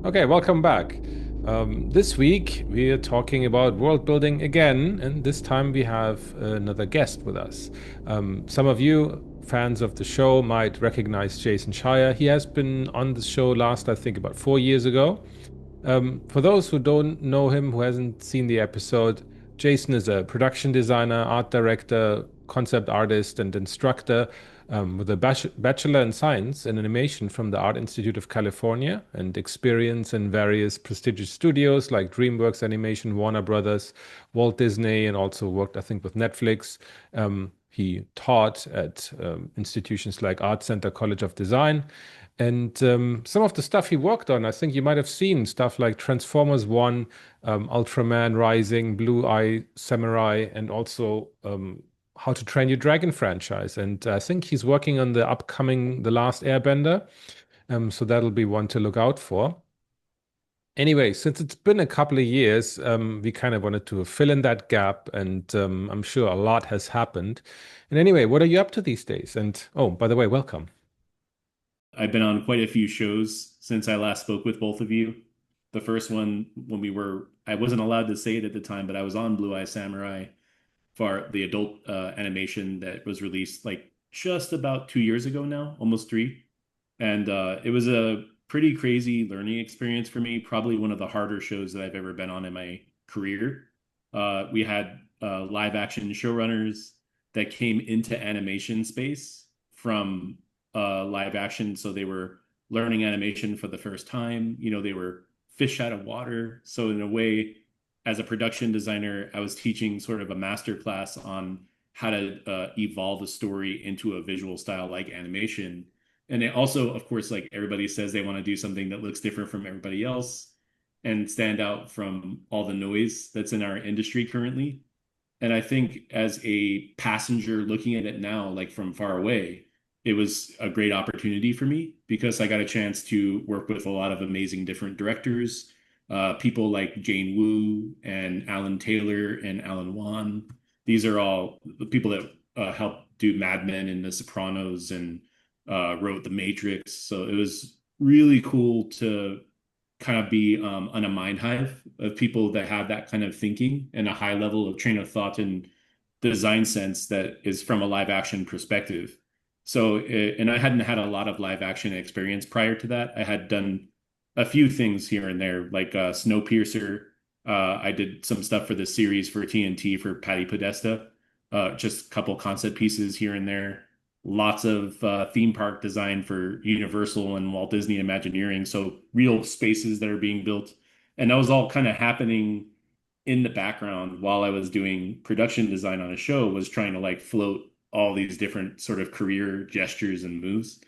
Okay, welcome back. This week we are talking about world building again, and this time we have another guest with us. Some of you fans of the show might recognize Jason Scheier. He has been on the show last, I think, about 4 years ago. For those who don't know him, who hasn't seen the episode, Jason is a production designer, art director, concept artist, and instructor with a bachelor in science and animation from the Art Institute of California and experience in various prestigious studios like DreamWorks Animation, Warner Brothers, Walt Disney, and also worked, I think, with Netflix. He taught at institutions like Art Center College of Design. And some of the stuff he worked on, I think you might have seen stuff like Transformers 1, Ultraman Rising, Blue Eye Samurai, and also How to Train Your Dragon franchise. And I think he's working on the upcoming The Last Airbender. So that'll be one to look out for. Anyway, since it's been a couple of years, we kind of wanted to fill in that gap, and I'm sure a lot has happened. And anyway, what are you up to these days? And oh, by the way, welcome. I've been on quite a few shows since I last spoke with both of you. The first one, I wasn't allowed to say it at the time, but I was on Blue Eye Samurai for the adult animation that was released like just about 2 years ago now, almost three. And it was a pretty crazy learning experience for me, probably one of the harder shows that I've ever been on in my career. We had live action showrunners that came into animation space from live action. So they were learning animation for the first time. They were fish out of water. So in a way, as a production designer, I was teaching sort of a master class on how to evolve a story into a visual style like animation. And it also, of course, like everybody says, they want to do something that looks different from everybody else and stand out from all the noise that's in our industry currently. And I think as a passenger looking at it now, like from far away, it was a great opportunity for me because I got a chance to work with a lot of amazing different directors, people like Jane Wu and Alan Taylor and Alan Wan. These are all the people that helped do Mad Men and The Sopranos and wrote The Matrix. So it was really cool to kind of be on a mind hive of people that have that kind of thinking and a high level of train of thought and design sense that is from a live action perspective. And I hadn't had a lot of live action experience prior to that. I had done a few things here and there, like Snowpiercer. I did some stuff for the series for TNT for Patty Podesta, just a couple concept pieces here and there. Lots of theme park design for Universal and Walt Disney Imagineering. So real spaces that are being built. And that was all kind of happening in the background while I was doing production design on a show, was trying to like float all these different sort of career gestures and moves.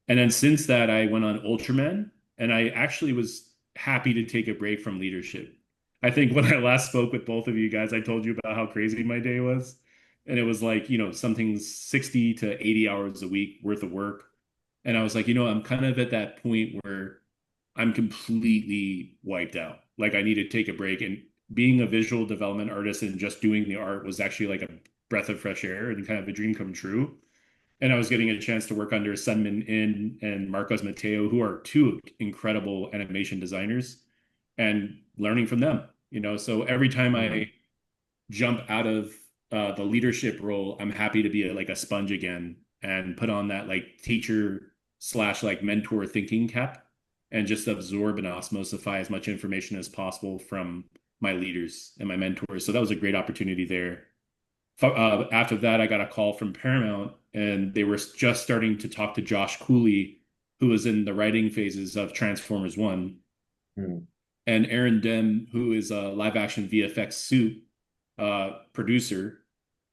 And then since that, I went on Ultraman, and I actually was happy to take a break from leadership. I think when I last spoke with both of you guys, I told you about how crazy my day was. And it was like, something 60 to 80 hours a week worth of work. And I was like, I'm kind of at that point where I'm completely wiped out. Like I need to take a break. And being a visual development artist and just doing the art was actually like a breath of fresh air and kind of a dream come true. And I was getting a chance to work under Sunmin In and Marcos Mateo, who are two incredible animation designers, and learning from them. So every time Mhm. I jump out of the leadership role, I'm happy to be like a sponge again and put on that like teacher slash like mentor thinking cap and just absorb and osmosify as much information as possible from my leaders and my mentors. So that was a great opportunity there. After that, I got a call from Paramount, and they were just starting to talk to Josh Cooley, who was in the writing phases of Transformers 1, Mm. and Aaron Dem, who is a live action VFX suit producer,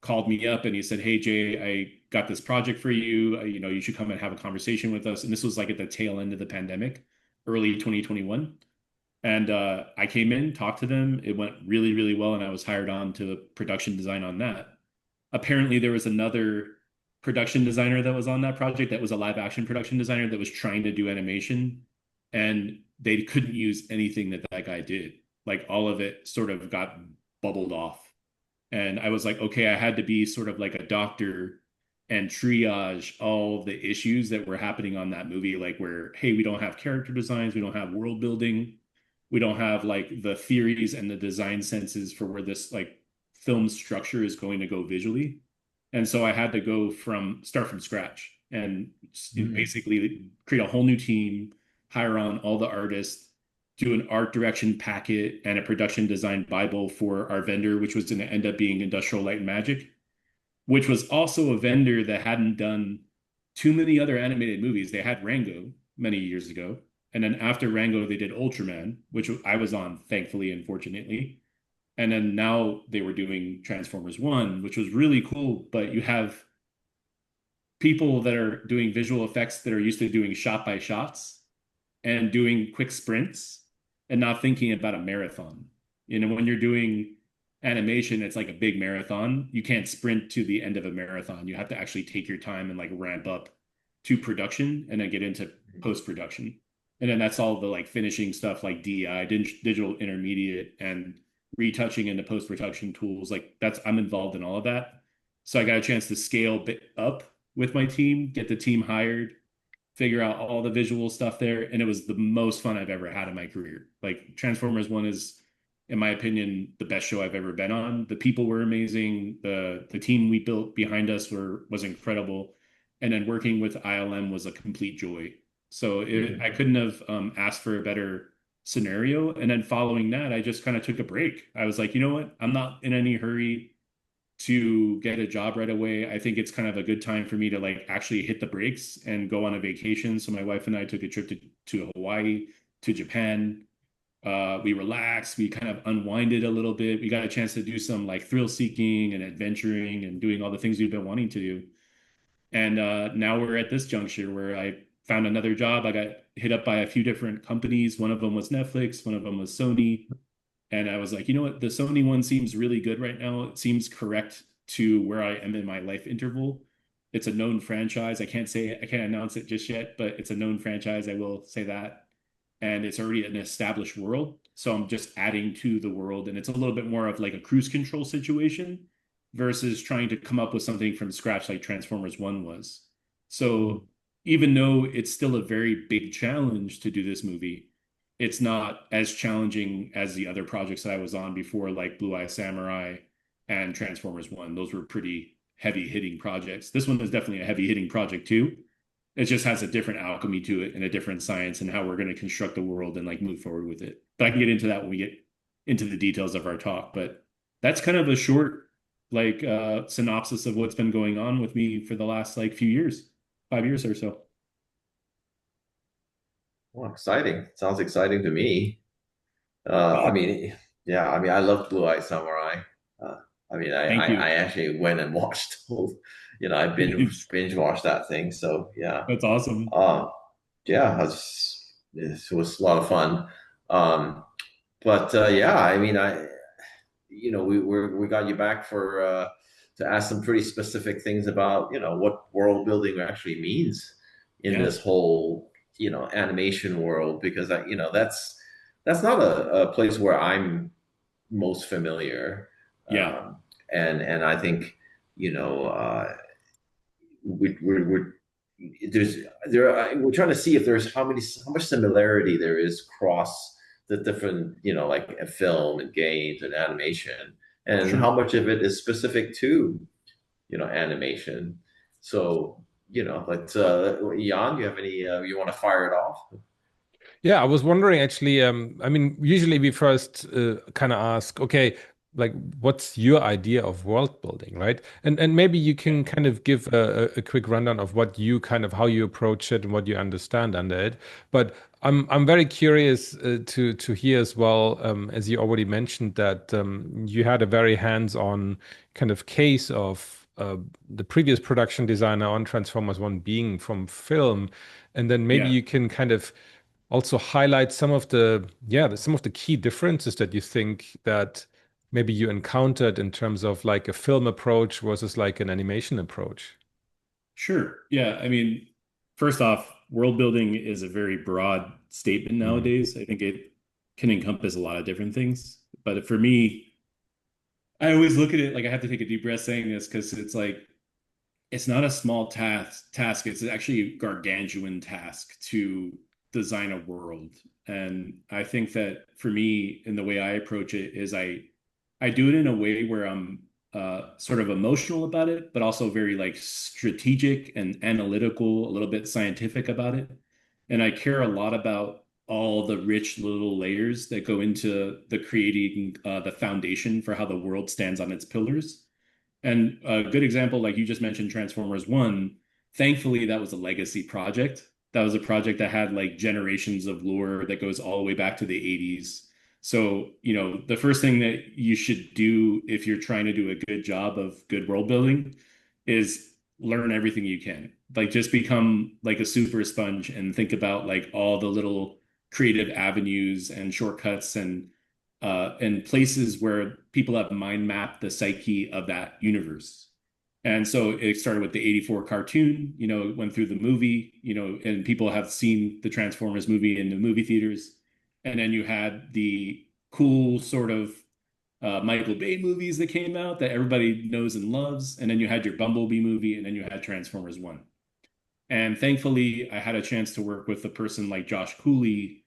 called me up and he said, "Hey Jay, I got this project for you. You should come and have a conversation with us." And this was like at the tail end of the pandemic, early 2021. And I came in, talked to them. It went really, really well, and I was hired on to production design on that. Apparently, there was another production designer that was on that project that was a live action production designer that was trying to do animation, and they couldn't use anything that that guy did. Like all of it sort of got bubbled off. And I was like, okay, I had to be sort of like a doctor and triage all the issues that were happening on that movie, like where, hey, we don't have character designs, we don't have world building, we don't have like the theories and the design senses for where this like film structure is going to go visually. And so I had to go from start from scratch and Mm. basically create a whole new team, hire on all the artists, do an art direction packet and a production design Bible for our vendor, which was going to end up being Industrial Light and Magic, which was also a vendor that hadn't done too many other animated movies. They had Rango many years ago. And then after Rango, they did Ultraman, which I was on, thankfully and fortunately. And then now they were doing Transformers 1, which was really cool. But you have people that are doing visual effects that are used to doing shot by shots and doing quick sprints and not thinking about a marathon. You know, when you're doing animation, it's like a big marathon. You can't sprint to the end of a marathon. You have to actually take your time and like ramp up to production and then get into post production. And then that's all the like finishing stuff like DI, digital intermediate, and retouching into post production tools. Like that's, I'm involved in all of that. So I got a chance to scale bit up with my team, get the team hired, figure out all the visual stuff there, and it was the most fun I've ever had in my career. Like Transformers 1 is, in my opinion, the best show I've ever been on. The people were amazing. The team we built behind us was incredible. And then working with ILM was a complete joy. So I Mm. couldn't have asked for a better scenario. And then following that, I just kind of took a break. I was like, you know what? I'm not in any hurry to get a job right away. I think it's kind of a good time for me to like actually hit the brakes and go on a vacation. So my wife and I took a trip to Hawaii, to Japan. We relaxed, we kind of unwinded a little bit. We got a chance to do some like thrill seeking and adventuring and doing all the things we've been wanting to do. And now we're at this juncture where I found another job. I got hit up by a few different companies. One of them was Netflix, one of them was Sony. And I was like, you know what? The Sony one seems really good right now. It seems correct to where I am in my life interval. It's a known franchise. I can't announce it just yet, but it's a known franchise. I will say that. And it's already an established world. So I'm just adding to the world. And it's a little bit more of like a cruise control situation versus trying to come up with something from scratch like Transformers 1 was. Mm. So even though it's still a very big challenge to do this movie, it's not as challenging as the other projects that I was on before, like Blue Eye Samurai and Transformers 1. Those were pretty heavy hitting projects. This one is definitely a heavy hitting project too. It just has a different alchemy to it and a different science and how we're going to construct the world and like move forward with it. But I can get into that when we get into the details of our talk. But that's kind of a short like synopsis of what's been going on with me for the last like few years, 5 years or so. Well, exciting. Sounds exciting to me. I Oh, mean, yeah, I mean, I love Blue Eye Samurai. Uh, I mean, thank you. I actually went and watched, I binge watched that thing. So yeah, That's awesome. um, yeah, it was a lot of fun. Um, but yeah, I mean, we got you back for to ask some pretty specific things about what world building actually means in this Yes. whole animation world, because that's not a place where I'm most familiar. Yeah. um, and I think you know we're there's we're trying to see if there's how much similarity there is across the different like a film and games and animation, and how Sure. much of it is specific to animation. So let's Jan, you have any you want to fire it off? Yeah, I was wondering actually, I mean, usually we first kind of ask, okay, like what's your idea of world building, right? And maybe you Yeah. can kind of give a quick rundown of what you kind of how you approach it and what you understand under it. But I'm very curious to hear as well, as you already mentioned that you had a very hands-on kind of case of the previous production designer on Transformers One being from film, and then maybe Yeah. you can kind of also highlight some of the some of the key differences that you think that maybe you encountered in terms of like a film approach versus like an animation approach. Sure. Yeah. I mean, first off, world building is a very broad statement Mm. nowadays. I think it can encompass a lot of different things. But for me, I always look at it like I have to take a deep breath saying this because it's like it's not a small task. It's actually a gargantuan task to design a world. And I think that for me, in the way I approach it is I do it in a way where I'm sort of emotional about it, but also very like strategic and analytical, a little bit scientific about it. And I care a lot about all the rich little layers that go into the creating the foundation for how the world stands on its pillars. And a good example, like you just mentioned, Transformers 1, thankfully, that was a legacy project. That was a project that had like generations of lore that goes all the way back to the 80s. So, the first thing that you should do if you're trying to do a good job of good world building is learn everything you can. Like just become like a super sponge and think about like all the little creative avenues and shortcuts and places where people have mind mapped the psyche of that universe. And so it started with the 84 cartoon, it went through the movie, and people have seen the Transformers movie in the movie theaters. And then you had the cool sort of Michael Bay movies that came out that everybody knows and loves. And then you had your Bumblebee movie, and then you had Transformers 1. And thankfully, I had a chance to work with a person like Josh Cooley,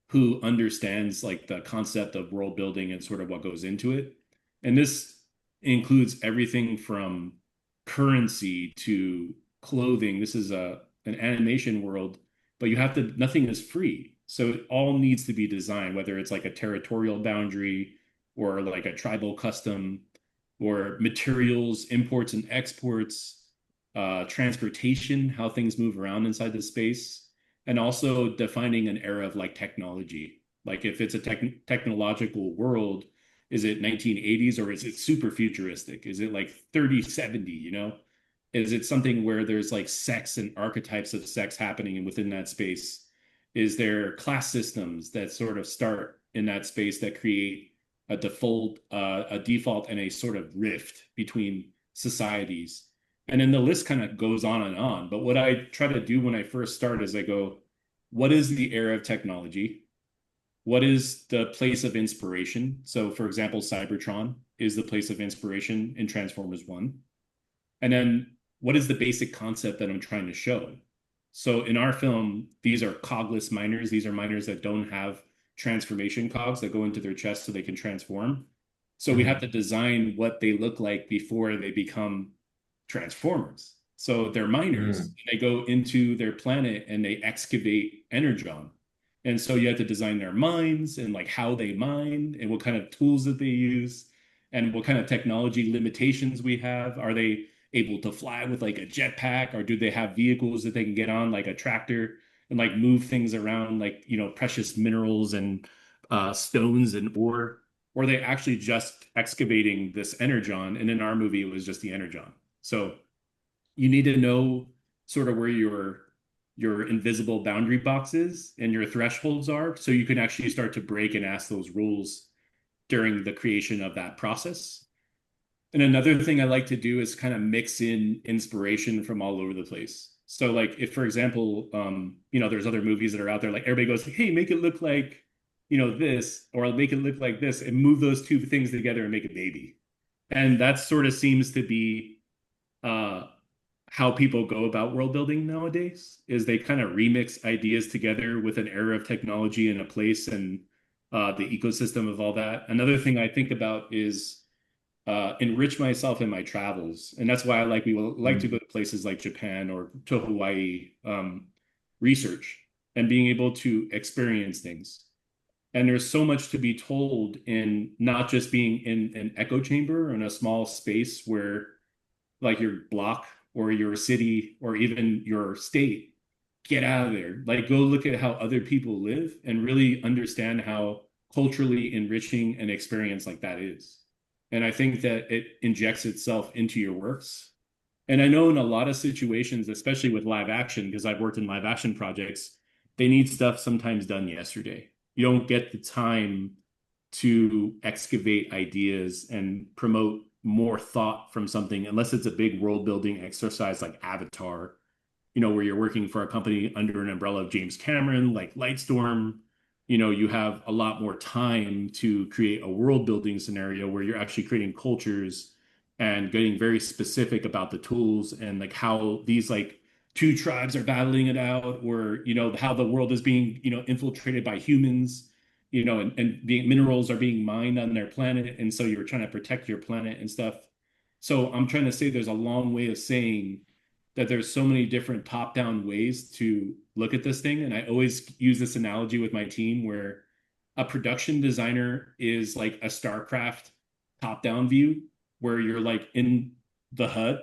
who understands like the concept of world building and sort of what goes into it. And this includes everything from currency to clothing. This is an animation world, but nothing is free. So it all needs to be designed, whether it's like a territorial boundary or like a tribal custom or materials, imports and exports, transportation, how things move around inside the space, and also defining an era of like technology. Like if it's a technological world, is it 1980s or is it super futuristic? Is it like 3070, Is it something where there's like sex and archetypes of sex happening within that space? Is there class systems that sort of start in that space that create a default and a sort of rift between societies? And then the list kind of goes on and on. But what I try to do when I first start is I go, what is the era of technology? What is the place of inspiration? So, for example, Cybertron is the place of inspiration in Transformers 1. And then what is the basic concept that I'm trying to show? So, in our film, these are cogless miners. These are miners that don't have transformation cogs that go into their chest so they can transform. So, we have Mhm. to design what they look like before they become transformers. So they're miners. Mm. They go into their planet and they excavate energon. And so you have to design their mines and like how they mine and what kind of tools that they use and what kind of technology limitations we have. Are they able to fly with like a jetpack or do they have vehicles that they can get on like a tractor and like move things around like, precious minerals and stones and ore? Or are they actually just excavating this energon? And in our movie, it was just the energon. So you need to know sort of where your invisible boundary boxes and your thresholds are so you can actually start to break and ask those rules during the creation of that process. And another thing I like to do is kind of mix in inspiration from all over the place. So like if for example, there's other movies that are out there, like everybody goes, hey, make it look like, this, or make it look like this, and move those two things together and make a baby. And that sort of seems to be uh, how people go about world building nowadays is they kind of remix ideas together with an era of technology and a place and the ecosystem of all that. Another thing I think about is enrich myself in my travels, and that's why we will like to Mm. go to places like Japan or to Hawaii, research and being able to experience things. And there's so much to be told in not just being in an echo chamber or in a small space where like your block or your city or even your state, get out of there. Like go look at how other people live and really understand how culturally enriching an experience like that is. And I think that it injects itself into your works. And I know in a lot of situations, especially with live action, because I've worked in live action projects, they need stuff sometimes done yesterday. You don't get the time to excavate ideas and promote more thought from something unless it's a big world building exercise like Avatar, where you're working for a company under an umbrella of James Cameron, like Lightstorm. You have a lot more time to create a world building scenario where you're actually creating cultures and getting very specific about the tools and like how these like two tribes are battling it out, or how the world is being infiltrated by humans, and being minerals are being mined on their planet, and so you're trying to protect your planet and stuff. So I'm trying to say there's a long way of saying that there's so many different top-down ways to look at this thing. And I always use this analogy with my team where a production designer is like a StarCraft top-down view, where you're like in the HUD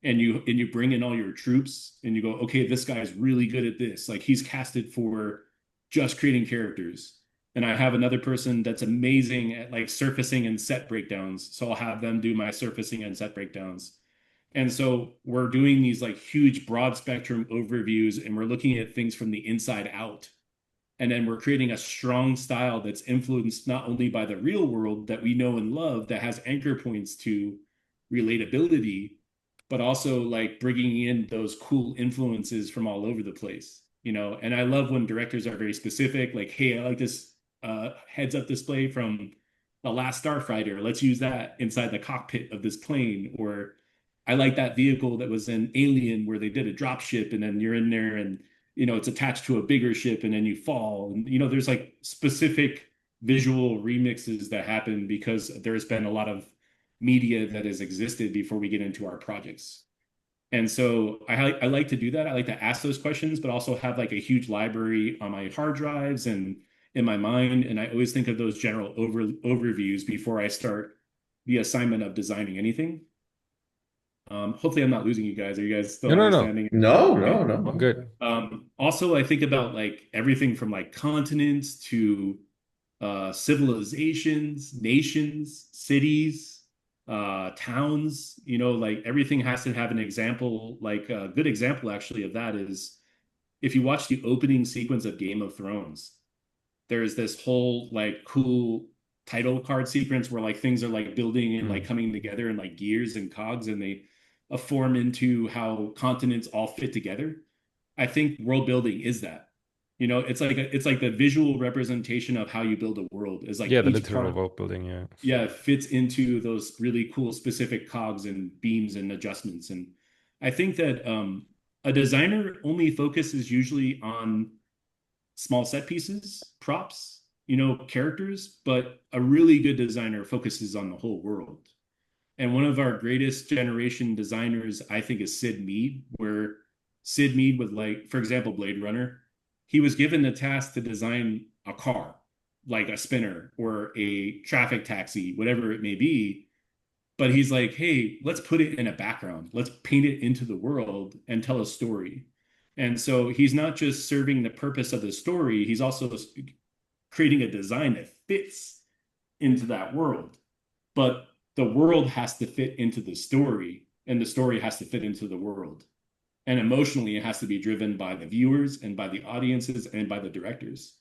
and you bring in all your troops and you go, okay, this guy's really good at this. Like he's casted for just creating characters. And I have another person that's amazing at like surfacing and set breakdowns. So I'll have them do my surfacing and set breakdowns. And so we're doing these like huge broad spectrum overviews and we're looking at things from the inside out. And then we're creating a strong style that's influenced not only by the real world that we know and love, that has anchor points to relatability, but also like bringing in those cool influences from all over the place. And I love when directors are very specific, like, hey, I like this heads up display from The Last Starfighter. Let's use that inside the cockpit of this plane. Or I like that vehicle that was in Alien where they did a drop ship and then you're in there and it's attached to a bigger ship and then you fall. And there's like specific visual remixes that happen because there's been a lot of media that has existed before we get into our projects. And so I like to do that. I like to ask those questions, but also have like a huge library on my hard drives and in my mind. And I always think of those general overviews before I start the assignment of designing anything. Hopefully I'm not losing you guys. Are you guys still No, no, no. understanding? No, Okay. no, All no. good. Also, I think about like everything from like continents to civilizations, nations, cities, towns, like everything has to have an example. Like a good example actually of that is if you watch the opening sequence of Game of Thrones, there's this whole like cool title card sequence where like things are like building and like Mm. coming together and like gears and cogs and they form into how continents all fit together. I think world building is that. It's like the visual representation of how you build a world is like Yeah, the each literal part, world building, yeah. yeah, fits into those really cool specific cogs and beams and adjustments. And I think that a designer only focuses usually on small set pieces, props, characters, but a really good designer focuses on the whole world. And one of our greatest generation designers, I think, is Sid Mead, where Sid Mead would like, for example, Blade Runner, he was given the task to design a car, like a spinner or a traffic taxi, whatever it may be. But he's like, hey, let's put it in a background. Let's paint it into the world and tell a story. And so he's not just serving the purpose of the story, he's also creating a design that fits into that world. But the world has to fit into the story, and the story has to fit into the world. And emotionally, it has to be driven by the viewers and by the audiences and by the directors.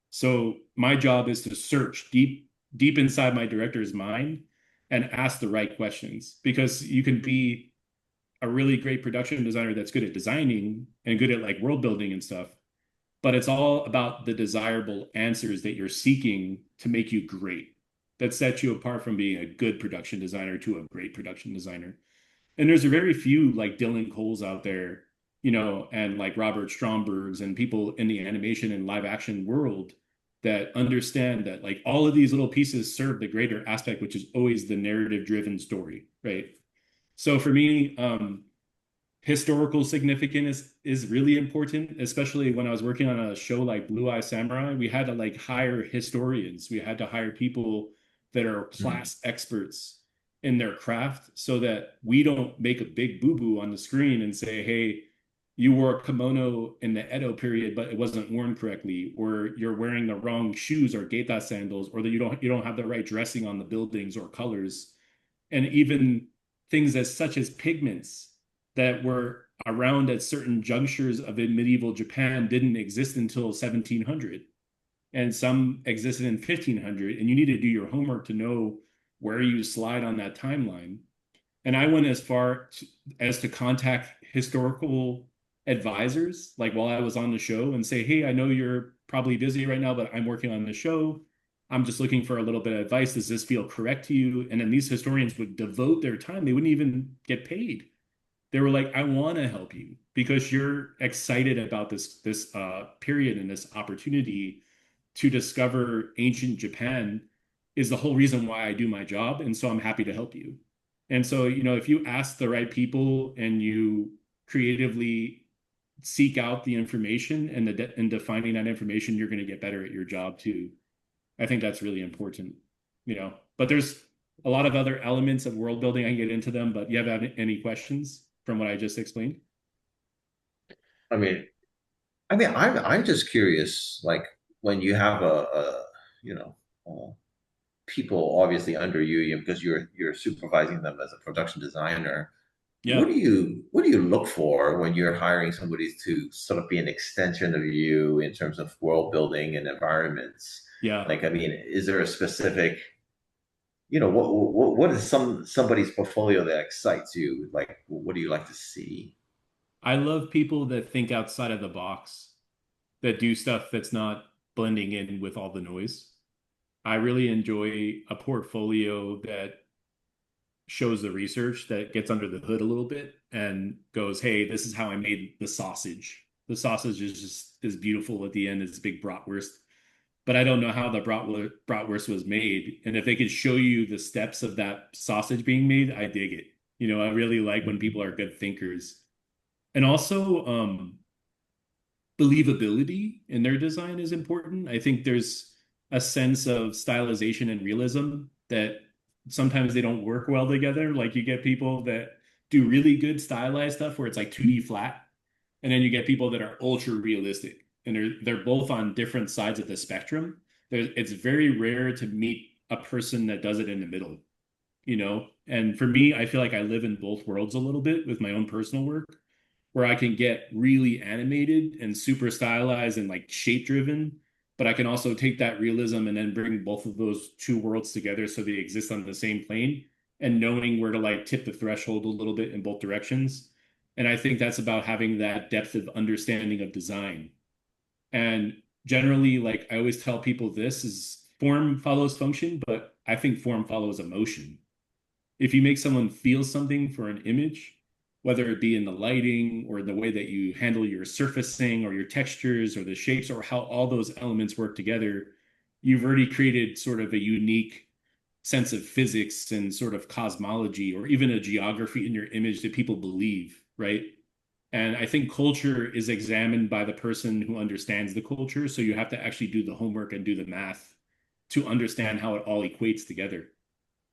So my job is to search deep inside my director's mind and ask the right questions, because you can be a really great production designer that's good at designing and good at like world building and stuff, but it's all about the desirable answers that you're seeking to make you great, that sets you apart from being a good production designer to a great production designer. And there's a very few like Dylan Coles out there, and like Robert Strombergs and people in the animation and live action world that understand that like all of these little pieces serve the greater aspect, which is always the narrative driven story, right? So for me, historical significance is really important, especially when I was working on a show like Blue Eye Samurai. We had to like hire historians. We had to hire people that are Mm. class experts in their craft so that we don't make a big boo-boo on the screen and say, hey, you wore a kimono in the Edo period, but it wasn't worn correctly, or you're wearing the wrong shoes or Geita sandals, or that you don't have the right dressing on the buildings or colors. And even things as such as pigments that were around at certain junctures of in medieval Japan didn't exist until 1700, and some existed in 1500, and you need to do your homework to know where you slide on that timeline. And I went as far as to contact historical advisors, like while I was on the show, and say, hey, I know you're probably busy right now, but I'm working on the show. I'm just looking for a little bit of advice. Does this feel correct to you? And then these historians would devote their time. They wouldn't even get paid. They were like, I want to help you because you're excited about this period and this opportunity to discover ancient Japan is the whole reason why I do my job. And so I'm happy to help you. And so, if you ask the right people and you creatively seek out the information and defining that information, you're going to get better at your job too. I think that's really important. But there's a lot of other elements of world building. I can get into them, but you have any questions from what I just explained? I mean, I'm just curious, like when you have you know, people obviously under you because you're supervising them as a production designer. Yeah. What do you look for when you're hiring somebody to sort of be an extension of you in terms of world building and environments? Yeah. Like, I mean, is there a specific, what is somebody's portfolio that excites you? Like, what do you like to see? I love people that think outside of the box, that do stuff that's not blending in with all the noise. I really enjoy a portfolio that shows the research, that gets under the hood a little bit and goes, hey, this is how I made the sausage. The sausage is just is beautiful at the end. It's a big bratwurst, but I don't know how the bratwurst was made. And if they could show you the steps of that sausage being made, I dig it. I really like when people are good thinkers. And also, believability in their design is important. I think there's a sense of stylization and realism that sometimes they don't work well together. Like you get people that do really good stylized stuff where it's like 2D flat, and then you get people that are ultra realistic, and they're both on different sides of the spectrum. It's very rare to meet a person that does it in the middle. And for me, I feel like I live in both worlds a little bit with my own personal work, where I can get really animated and super stylized and like shape driven, but I can also take that realism and then bring both of those two worlds together so they exist on the same plane, and knowing where to like tip the threshold a little bit in both directions. And I think that's about having that depth of understanding of design. And generally, like I always tell people, this is form follows function, but I think form follows emotion. If you make someone feel something for an image, whether it be in the lighting or the way that you handle your surfacing or your textures or the shapes or how all those elements work together, you've already created sort of a unique sense of physics and sort of cosmology or even a geography in your image that people believe, right? And I think culture is examined by the person who understands the culture. So you have to actually do the homework and do the math to understand how it all equates together.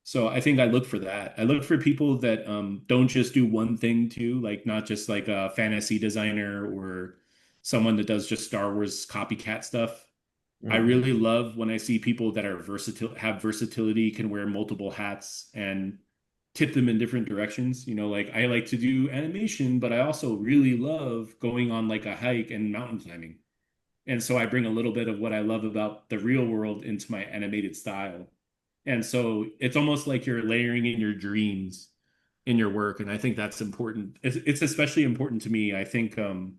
So I think I look for that. I look for people that don't just do one thing too, like not just like a fantasy designer or someone that does just Star Wars copycat stuff. I Mhm. really love when I see people that are versatile, have versatility, can wear multiple hats and tip them in different directions. Like I like to do animation, but I also really love going on like a hike and mountain climbing. And so I bring a little bit of what I love about the real world into my animated style. And so it's almost like you're layering in your dreams in your work. And I think that's important. It's especially important to me. I think I'm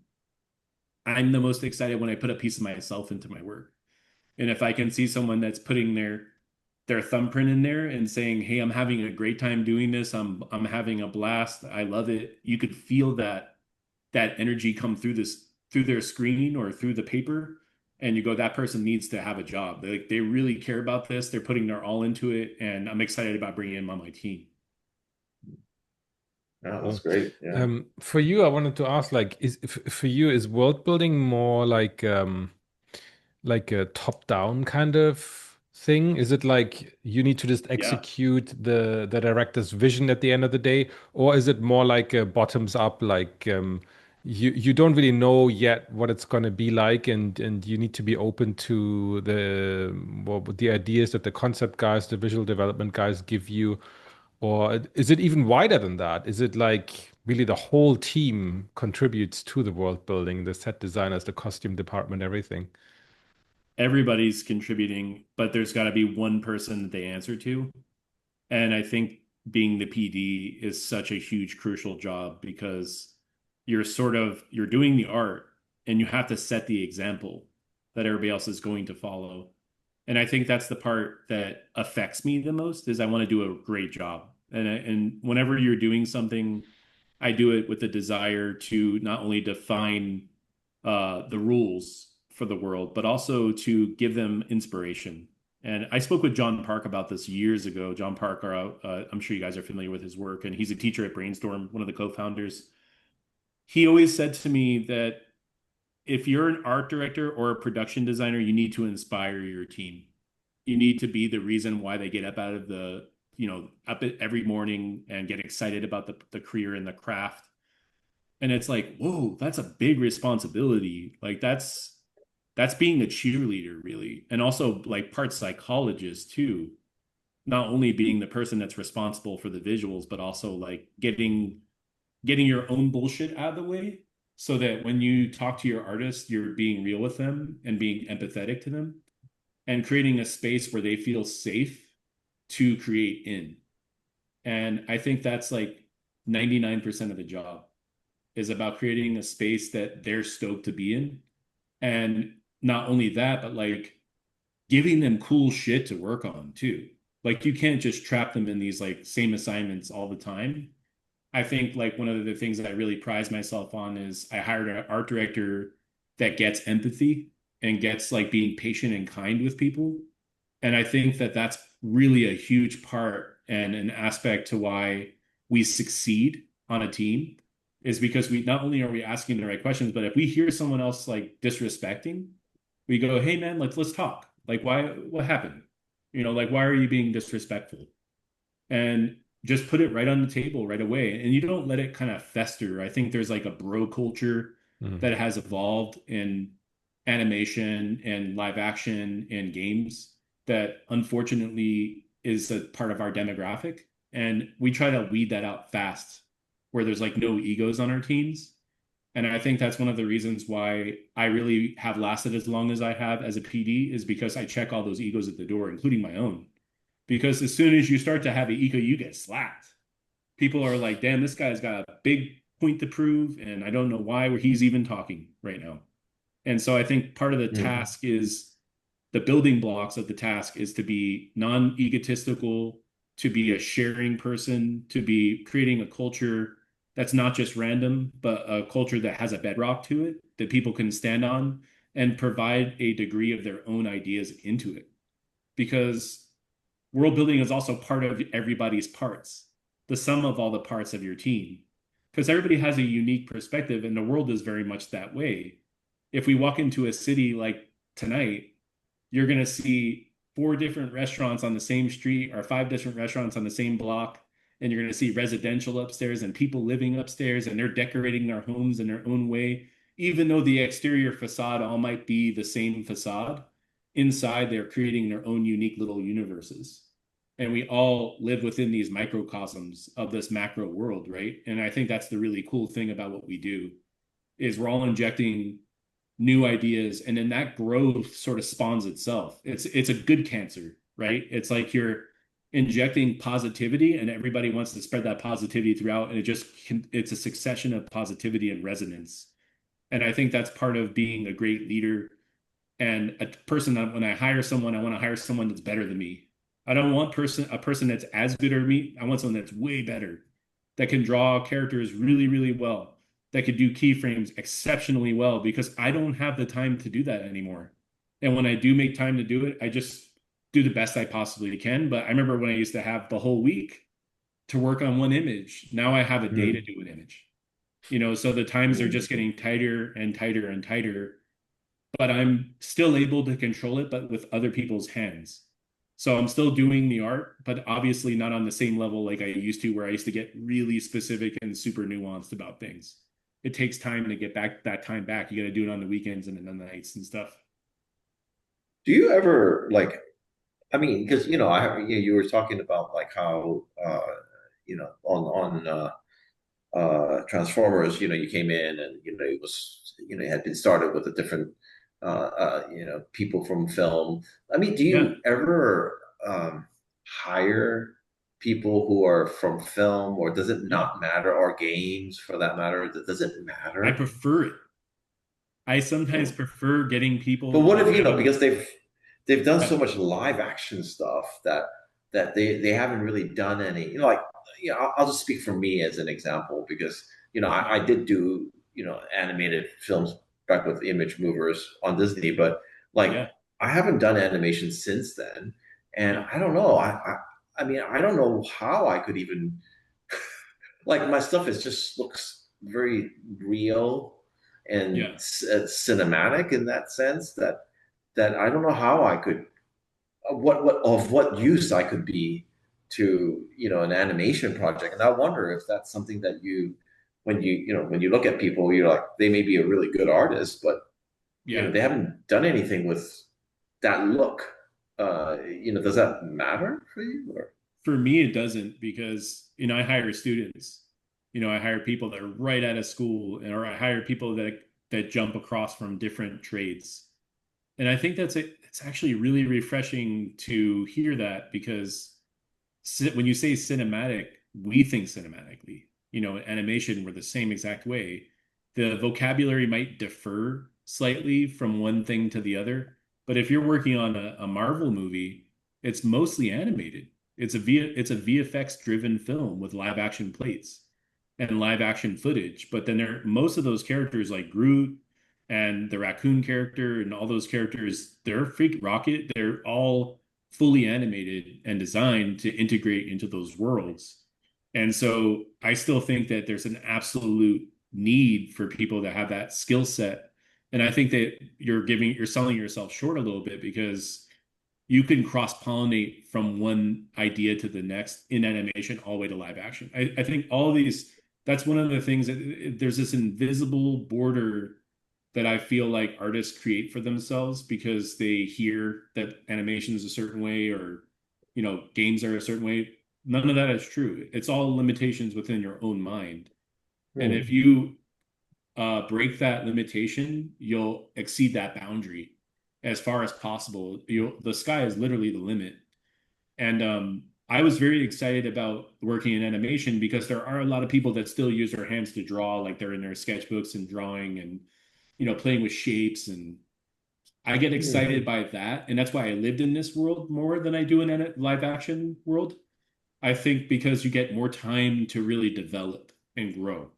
the most excited when I put a piece of myself into my work. And if I can see someone that's putting their thumbprint in there and saying, "Hey, I'm having a great time doing this. I'm having a blast. I love it." You could feel that energy come through their screen or through the paper, and you go, that person needs to have a job. They really care about this. They're putting their all into it, and I'm excited about bringing them on my team. Yeah, that's Cool. great. Yeah. For you, I wanted to ask, like, for you, is world building more like a top-down kind of thing? Is it like you need to just Yeah. execute the director's vision at the end of the day, or is it more like a bottoms up, like you don't really know yet what it's going to be like, and you need to be open to the ideas that the concept guys, the visual development guys give you, or is it even wider than that? Is it like really the whole team contributes to the world building, the set designers, the costume department, everything? Everybody's contributing, but there's got to be one person that they answer to. And I think being the PD is such a huge, crucial job because you're doing the art and you have to set the example that everybody else is going to follow. And I think that's the part that affects me the most is I want to do a great job. And whenever you're doing something, I do it with the desire to not only define the rules for the world, but also to give them inspiration. And I spoke with John Park about this years ago. John Park, I'm sure you guys are familiar with his work, and he's a teacher at Brainstorm, one of the co-founders. He always said to me that if you're an art director or a production designer, you need to inspire your team. You need to be the reason why they get up out of up every morning and get excited about the career and the craft. And it's like, whoa, that's a big responsibility. Like that's being a cheerleader, really. And also like part psychologist too. Not only being the person that's responsible for the visuals, but also like getting your own bullshit out of the way so that when you talk to your artist, you're being real with them and being empathetic to them and creating a space where they feel safe to create in. And I think that's like 99% of the job is about creating a space that they're stoked to be in. And not only that, but like giving them cool shit to work on too. Like you can't just trap them in these like same assignments all the time. I think like one of the things that I really prize myself on is I hired an art director that gets empathy and gets like being patient and kind with people. And I think that that's really a huge part and an aspect to why we succeed on a team is because we not only are we asking the right questions, but if we hear someone else like disrespecting, we go, "Hey man, let's talk. Like what happened? Like why are you being disrespectful?" And just put it right on the table right away. And you don't let it kind of fester. I think there's like a bro culture Mm. that has evolved in animation and live action and games that unfortunately is a part of our demographic. And we try to weed that out fast, where there's like no egos on our teams. And I think that's one of the reasons why I really have lasted as long as I have as a PD is because I check all those egos at the door, including my own. Because as soon as you start to have an ego, you get slapped. People are like, damn, this guy's got a big point to prove, and I don't know why he's even talking right now. And so I think part of the Mm. task is the building blocks of the task is to be non-egotistical, to be a sharing person, to be creating a culture that's not just random, but a culture that has a bedrock to it that people can stand on and provide a degree of their own ideas into it. Because world building is also part of everybody's parts, the sum of all the parts of your team. Because everybody has a unique perspective, and the world is very much that way. If we walk into a city like tonight, you're going to see four different restaurants on the same street or five different restaurants on the same block. And you're going to see residential upstairs and people living upstairs, and they're decorating their homes in their own way. Even though the exterior facade all might be the same facade, inside they're creating their own unique little universes. And we all live within these microcosms of this macro world, right? And I think that's the really cool thing about what we do is we're all injecting new ideas, and then that growth sort of spawns itself. It's a good cancer, right? It's like you're injecting positivity and everybody wants to spread that positivity throughout, and it's a succession of positivity and resonance. And I think that's part of being a great leader and a person that when I hire someone, I want to hire someone that's better than me. I don't want a person that's as good as me. I want someone that's way better, that can draw characters really, really well, that could do keyframes exceptionally well, because I don't have the time to do that anymore. And when I do make time to do it, I just do the best I possibly can. But I remember when I used to have the whole week to work on one image. Now I have a day to Mm. do an image. So the times are just Mm. getting tighter and tighter and tighter, but I'm still able to control it, but with other people's hands. So I'm still doing the art, but obviously not on the same level like I used to, where I used to get really specific and super nuanced about things. It takes time to get back that time back. You got to do it on the weekends and on the nights and stuff. Do you ever like? I mean, because you were talking about like how on Transformers, you came in and it was it had been started with a different people from film. I mean, do Yeah, you ever hire people who are from film, or does it yeah. not matter, or games for that matter? Does it I matter? prefer it. I sometimes Hmm. prefer getting But people what that if have a because they've they've done Yeah. so much live action stuff that they haven't really done any. Like, I'll just speak for me as an example because I did do animated films back with Image Movers on Disney, but like Yeah. I haven't done animation since then, and Yeah. I don't know. I mean, I don't know how I could even like my stuff is just looks very real and Yeah. cinematic in that sense that I don't know how I could what use I could be to an animation project, and I wonder if that's something that when you look at people, you're like they may be a really good artist, but Yeah. they haven't done anything with that look. Does that matter for you? Or For me, it doesn't because, I hire students. I hire people that are right out of school, or I hire people that jump across from different trades. And I think it's actually really refreshing to hear that because when you say cinematic, we think cinematically. Animation, we're the same exact way. The vocabulary might differ slightly from one thing to the other, but if you're working on a Marvel movie, it's mostly animated. It's a VFX driven film with live action plates and live action footage. But then most of those characters like Groot and the raccoon character and all those characters, they're freak Rocket, they're all fully animated and designed to integrate into those worlds. And so I still think that there's an absolute need for people to have that skill set. And I think that you're selling yourself short a little bit because you can cross pollinate from one idea to the next in animation all the way to live action. I think all of these, that's one of the things that there's this invisible border that I feel like artists create for themselves because they hear that animation is a certain way or, games are a certain way. None of that is true. It's all limitations within your own mind. And if Hmm. you break that limitation, you'll exceed that boundary as far as possible. The sky is literally the limit. And I was very excited about working in animation because there are a lot of people that still use their hands to draw, like they're in their sketchbooks and drawing and playing with shapes. And I get excited Hmm. by that, and that's why I lived in this world more than I do in a live action world. I think because you get more time to really develop and grow.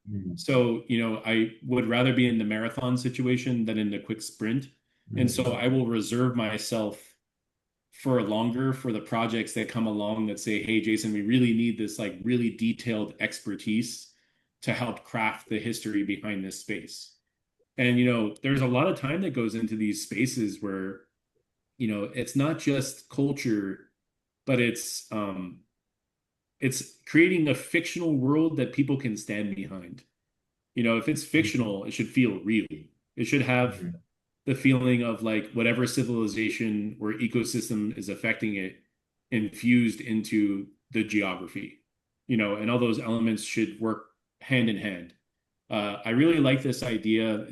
Hmm. So, I would rather be in the marathon situation than in the quick sprint. And so Hmm. I will reserve myself for longer for the projects that come along that say, hey, Jason, we really need this like really detailed expertise to help craft the history behind this space. And, there's a lot of time that goes into these spaces where, it's not just culture, but it's creating a fictional world that people can stand behind. If it's fictional, it should feel real. It should have Hmm. the feeling of like whatever civilization or ecosystem is affecting it infused into the geography, and all those elements should work hand in hand. I really like this idea.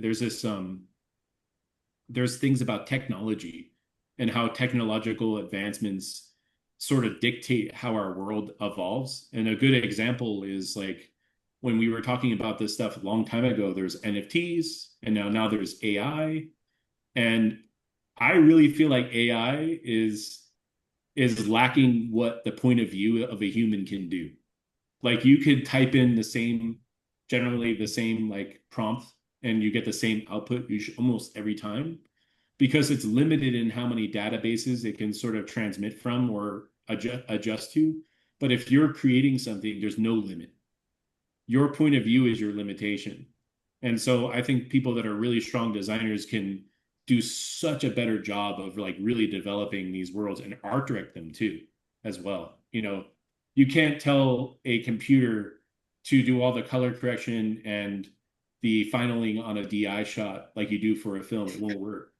There's things about technology and how technological advancements sort of dictate how our world evolves. And a good example is like when we were talking about this stuff a long time ago, there's NFTs and now there's AI. And I really feel like AI is lacking what the point of view of a human can do. Like you could type in generally the same like prompt, and you get the same output almost every time because it's limited in how many databases it can sort of transmit from or adjust to. But if you're creating something, there's no limit. Your point of view is your limitation. And so I think people that are really strong designers can do such a better job of like really developing these worlds and art direct them too, as well. You can't tell a computer to do all the color correction and the finaling on a DI shot like you do for a film. It won't work.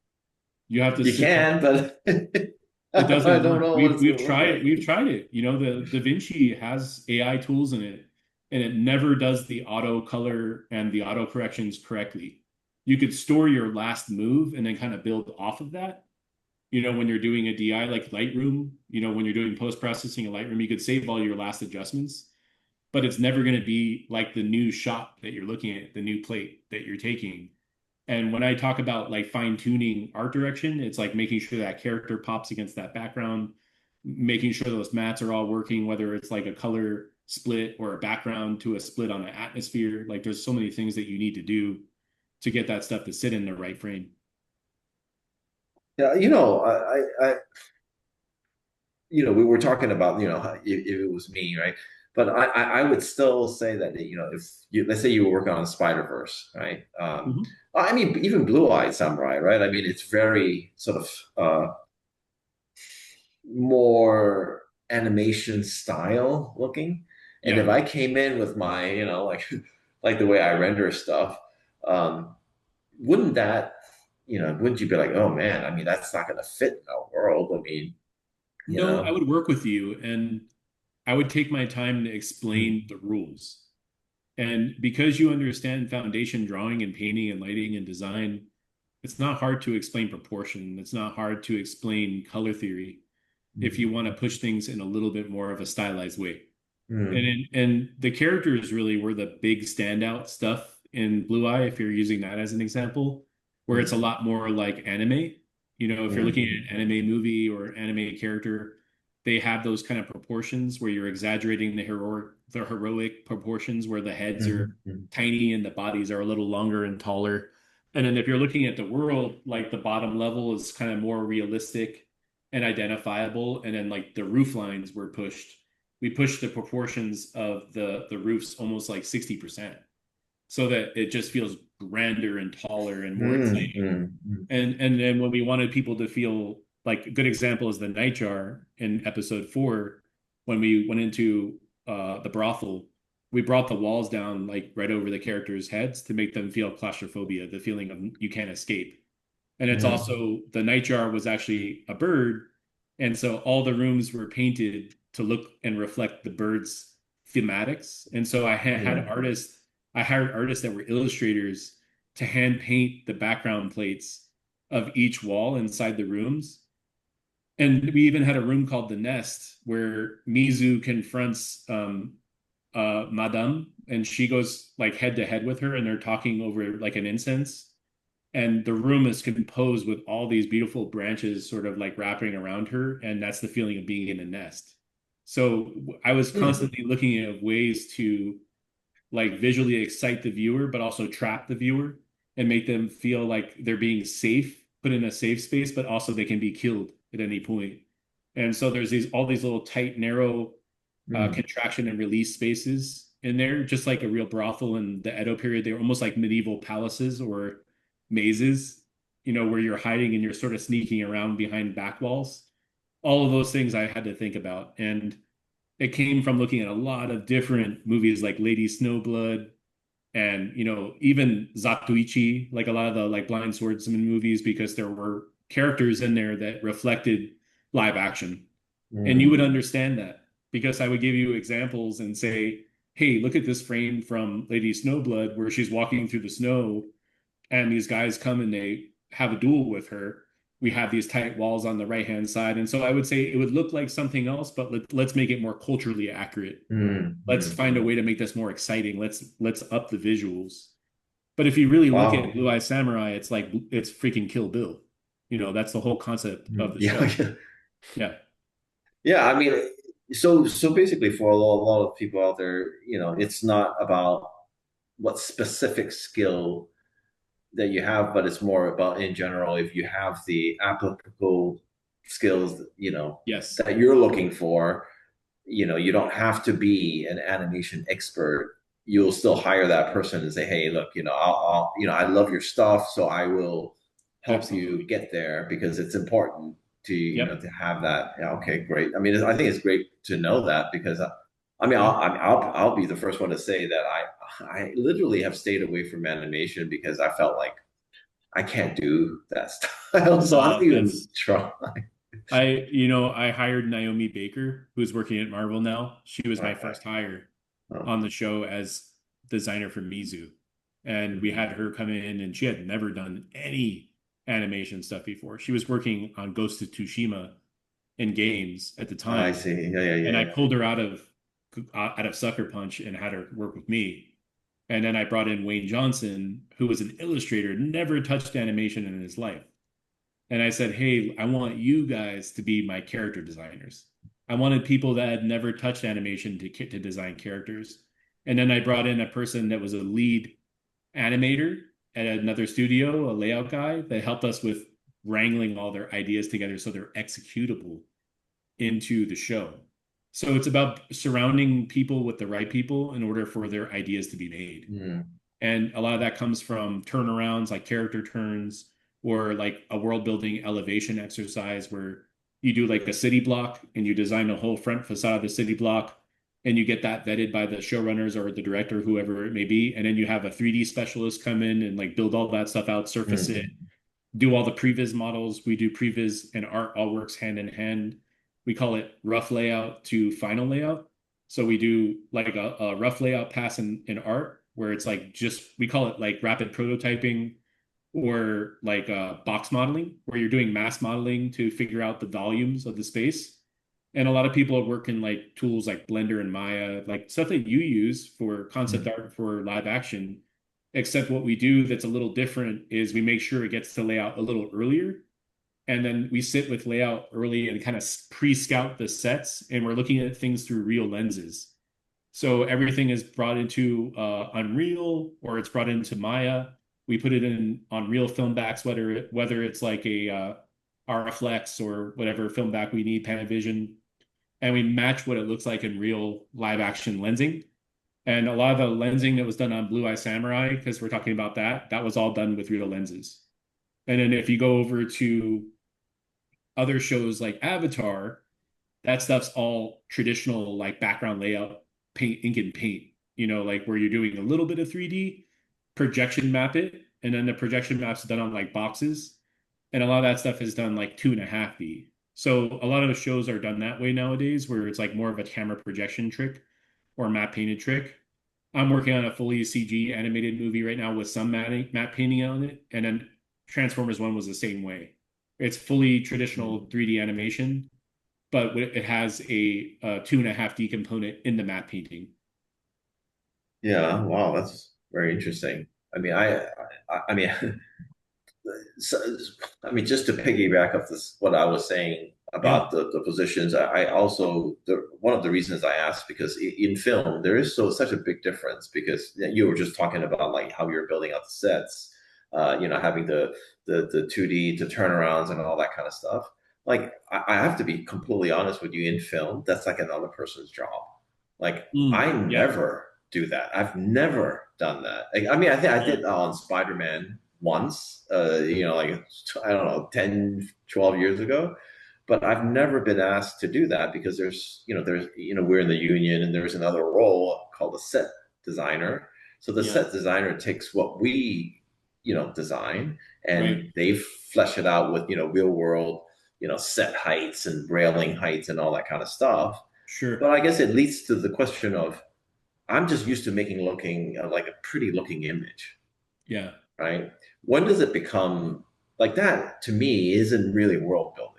You have to You sit can, down. but It I doesn't don't work. know what We've it's we've going to look tried it. like. We've tried it. The Da Vinci has AI tools in it, and it never does the auto color and the auto corrections correctly. You could store your last move and then kind of build off of that. When you're doing a DI like Lightroom, when you're doing post processing in Lightroom, you could save all your last adjustments, but it's never going to be like the new shot that you're looking at, the new plate that you're taking. And when I talk about like fine tuning art direction, it's like making sure that character pops against that background, making sure those mats are all working, whether it's like a color split or a background to a split on an atmosphere. Like there's so many things that you need to do to get that stuff to sit in the right frame. Yeah, we were talking about, if it was me, right? But I would still say that, if you, let's say you were working on Spider-Verse, right? Mhm. I mean, even Blue-Eyed Samurai, right? I mean, it's very sort of more animation style looking. And Yeah. if I came in with my, like like the way I render stuff, um, wouldn't that, wouldn't you be like, oh man, I mean, that's not going to fit in our world. I mean, you No, I know. would work with you and I would take my time to Mm, explain the rules. And because you understand foundation drawing and painting and lighting and design, it's not hard to explain proportion. It's not hard to explain color theory if mm, you want to push things in a little bit more of a stylized way. mm, And the characters really were the big standout stuff in Blue Eye, if you're using that as an example, where it's a mm, lot more like anime. You know, if you're looking mm, at an anime movie or anime character, they have those kind of proportions where you're exaggerating the heroic proportions where the heads mm, are mm, tiny and the bodies are a little longer and taller. And then if you're looking at the world, like the bottom level is kind of more realistic and identifiable, and then like the roof lines were pushed, we pushed the proportions of the roofs almost like 60% so that it just feels grander and taller and more mm, exciting. mm, mm, And then when we wanted people to feel like, a good example is the nightjar in episode 4, when we went into the brothel, we brought the walls down like right over the characters' heads to make them feel claustrophobia, the feeling of you can't escape. And it's mm, also, the nightjar was actually a bird, and so all the rooms were painted to look and reflect the bird's thematics. And so mm, I hired artists that were illustrators to hand paint the background plates of each wall inside the rooms. And we even had a room called the Nest where Mizu confronts Madame, and she goes like head to head with her, and they're talking over like an incense. And the room is composed with all these beautiful branches sort of like wrapping around her, and that's the feeling of being in a nest. So I was mm, constantly looking at ways to like visually excite the viewer, but also trap the viewer and make them feel like they're being safe, put in a safe space, but also they can be killed at any point. And so there's these all these little tight, narrow mm, contraction and release spaces in there, just like a real brothel in the Edo period. They were almost like medieval palaces or mazes, where you're hiding and you're sort of sneaking around behind back walls. All of those things I had to think about. And it came from looking at a lot of different movies like Lady Snowblood and, even Zatoichi, like a lot of the like blind swordsman movies, because there were characters in there that reflected live action. And you mm, would understand that because I would give you examples and say, hey, look at this frame from Lady Snowblood where she's walking through the snow and these guys come and they have a duel with her. We have these tight walls on the right hand side. And so I would say it would look like something else, but let's make it more culturally accurate. mm, Let's mm, find a mm. way to make this more exciting. Let's up the visuals. But if you really look at Wow. Blue Eye Samurai, it's like it's freaking Kill Bill. That's the whole concept of Mm, the yeah, show. yeah. Yeah. Yeah, I mean, so basically for a lot of people out there, it's not about what specific skill that you have, but it's more about in general, if you have the applicable skills, Yes. that you're looking for, you don't have to be an animation expert. You'll still hire that person and say, hey, look, I love your stuff, so I will help you Absolutely. get there because it's important to, Yep. to have that. Yeah, okay, great. I mean, I think it's great to know that because I mean, Yeah. I'll be the first one to say that I literally have stayed away from animation because I felt like I can't do that style, so I don't even That's try. I hired Naomi Baker, who's working at Marvel now. She was my Right. first hire Oh. on the show as designer for Mizu. And we had her come in and she had never done any animation stuff before. She was working on Ghost of Tsushima in games at the I time. see. Yeah, yeah, And I yeah, pulled her out of Sucker Punch and had her work with me. And then I brought in Wayne Johnson, who was an illustrator, never touched animation in his life. And I said, hey, I want you guys to be my character designers. I wanted people that had never touched animation to design characters. And then I brought in a person that was a lead animator at another studio, a layout guy that helped us with wrangling all their ideas together so they're executable into the show. So it's about surrounding people with the right people in order for their ideas to be made. Mm. And a lot of that comes from turnarounds like character turns or like a world building elevation exercise where you do like a city block and you design the whole front facade of the city block and you get that vetted by the showrunners or the director, whoever it may be. And then you have a 3D specialist come in and like build all that stuff out, surface it, Mm. do all the previs models. We do previs and art all works hand in hand. We call it rough layout to final layout. So we do like a rough layout pass in art where it's like just we call it like rapid prototyping or like box modeling where you're doing mass modeling to figure out the volumes of the space. And a lot of people work in like tools like Blender and Maya, like stuff that you use for concept Mm. art for live action. Except what we do that's a little different is we make sure it gets to layout a little earlier. And then we sit with layout early and kind of pre-scout the sets, and we're looking at things through real lenses. So everything is brought into Unreal or it's brought into Maya. We put it in on real film backs, whether it's like a RFlex or whatever film back we need, Panavision, and we match what it looks like in real live action lensing. And a lot of the lensing that was done on Blue Eye Samurai, because we're talking about that, that was all done with real lenses. And then if you go over to other shows like Avatar, that stuff's all traditional like background layout, paint, ink and paint, like where you're doing a little bit of 3D, projection map it, and then the projection map's done on like boxes. And a lot of that stuff is done like 2.5D. So a lot of the shows are done that way nowadays, where it's like more of a camera projection trick or map painted trick. I'm working on a fully CG animated movie right now with some map painting on it, and then Transformers One was the same way. It's fully traditional Mm. 3D animation, but it has a 2.5D component in the map painting. Yeah, wow, that's very interesting. I mean, I mean, so, I mean, just to piggyback off this, what I was saying Yeah. about the positions, I also one of the reasons I asked because in film there is such a big difference because you were just talking about like how you're building out the sets, having the 2D to turnarounds and all that kind of stuff. Like I have to be completely honest with you, in film, that's like another person's job. Like I Yeah. never do that. I've never done that. Like, I mean, I think I Yeah. did on Spider-Man once, like I don't know, 10, 12 years ago. But I've never been asked to do that because we're in the union and there's another role called a set designer. So the Yeah. set designer takes what we, design and Right. they flesh it out with, real world, set heights and railing heights and all that kind of stuff. Sure. But I guess it leads to the question of I'm just used to making looking like a pretty looking image, Yeah. right? When does it become like that? To me, isn't really world building.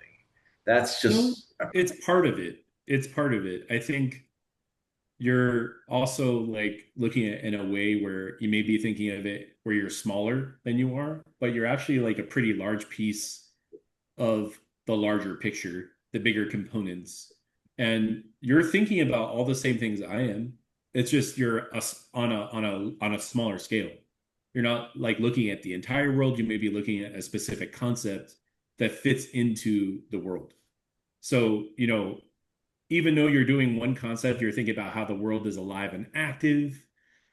That's No, just it's part of it. It's part of it. I think you're also like looking at it in a way where you may be thinking of it where you're smaller than you are, but you're actually like a pretty large piece of the larger picture, the bigger components. And you're thinking about all the same things I am. It's just you're on a smaller scale. You're not like looking at the entire world. You may be looking at a specific concept that fits into the world. So, even though you're doing one concept, you're thinking about how the world is alive and active.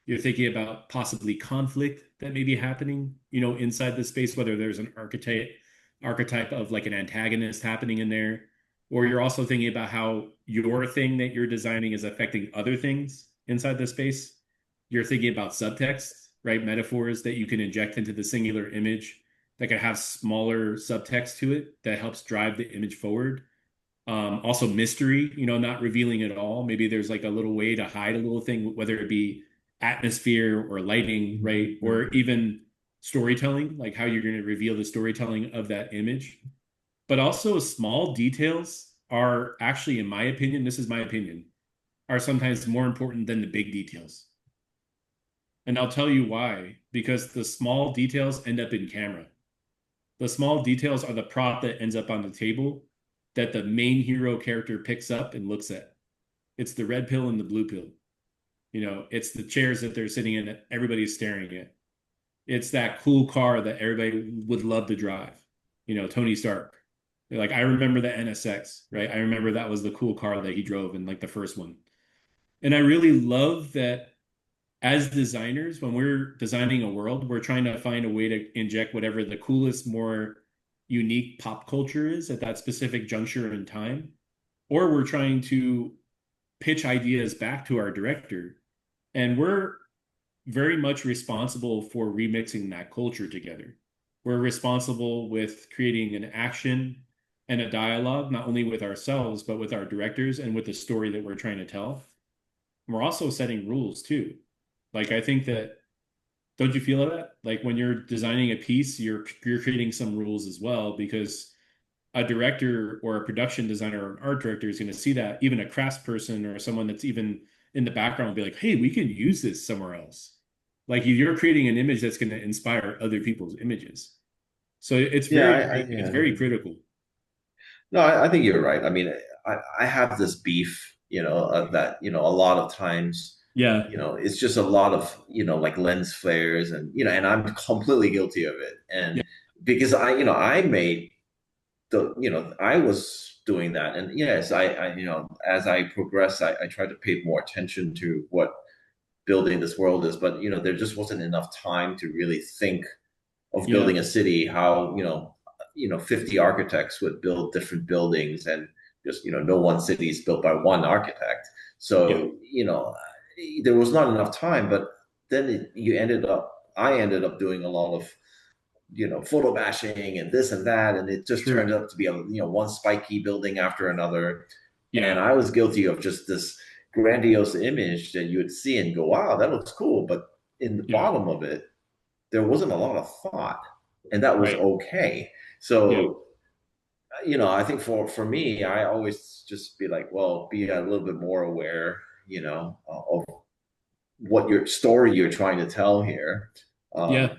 You're thinking about possibly conflict that may be happening, inside the space, whether there's an archetype of like an antagonist happening in there, or you're also thinking about how your thing that you're designing is affecting other things inside the space. You're thinking about subtext, right? Metaphors that you can inject into the singular image that can have smaller subtext to it that helps drive the image forward. Also mystery, not revealing it all. Maybe there's like a little way to hide a little thing, whether it be atmosphere or lighting, right? Or even storytelling, like how you're going to reveal the storytelling of that image. But also small details are actually, in my opinion, this is my opinion, are sometimes more important than the big details. And I'll tell you why. Because the small details end up in camera. The small details are the prop that ends up on the table that the main hero character picks up and looks at. It's the red pill and the blue pill. It's the chairs that they're sitting in that everybody's staring at. It's that cool car that everybody would love to drive. Tony Stark. Like, I remember the NSX, right? I remember that was the cool car that he drove in like the first one. And I really love that as designers, when we're designing a world, we're trying to find a way to inject whatever the coolest, more unique pop culture is at that specific juncture in time. Or we're trying to pitch ideas back to our director. And we're very much responsible for remixing that culture together. We're responsible with creating an action and a dialogue, not only with ourselves, but with our directors and with the story that we're trying to tell. We're also setting rules too. Like, I think that, don't you feel that? Like, when you're designing a piece, you're creating some rules as well, because a director or a production designer or an art director is going to see that. Even a craftsperson or someone that's even in the background will be like, hey, we can use this somewhere else. Like, you're creating an image that's going to inspire other people's images. So Yeah, it's yeah. very critical. No, I think you're right. I mean, I have this beef, that, a lot of times, Yeah. it's just a lot of, like lens flares and, and I'm completely guilty of it. Yeah. And because I made I was doing that. And yes, as I progress, I tried to pay more attention to what building this world is, but, there just wasn't enough time to really think of Yeah. building a city, how 50 architects would build different buildings, and just no one city is built by one architect. Yeah. So there was not enough time. But then I ended up doing a lot of photo bashing and this and that, and it just turned True. out to be one spiky building after another. And Yeah. I was guilty of just this grandiose image that you would see and go, wow, that looks cool, but in the Yeah. bottom of it there wasn't a lot of thought, and that was Right. okay. Yeah. So, I think for me, I always just be like, well, be a little bit more aware, of what your story you're trying to tell here. Yeah.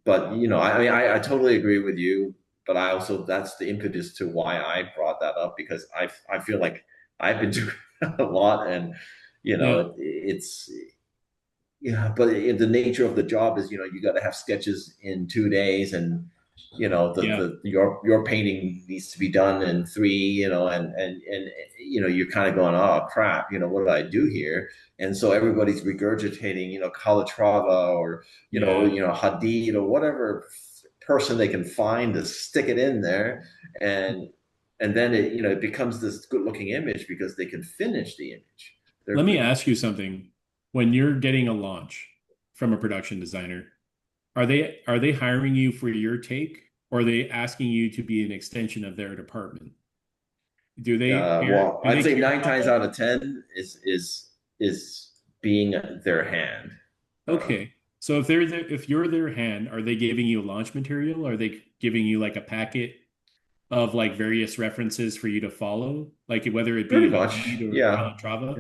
But I mean, I totally agree with you. But I also that's the impetus to why I brought that up, because I feel like I've been doing a lot, and Yeah. it's yeah, but the nature of the job is, you got to have sketches in 2 days, and Yeah. your painting needs to be done in three, and you're kind of going, oh crap, what did I do here? And so everybody's regurgitating, Calatrava, or Yeah. Hadid, or whatever person they can find to stick it in there, and then it becomes this good looking image because they can finish the image. Let They're me ask you something. When you're getting a launch from a production designer, are they hiring you for your take, or are they asking you to be an extension of their department? Do they care? Well, Do I'd they say care nine about times that? out of ten is being their hand. Um, Okay. So if you're their hand, are they giving you launch material? Are they giving you like a packet of like various references for you to follow? Like, whether it Pretty be much, Hadid or yeah, Calatrava?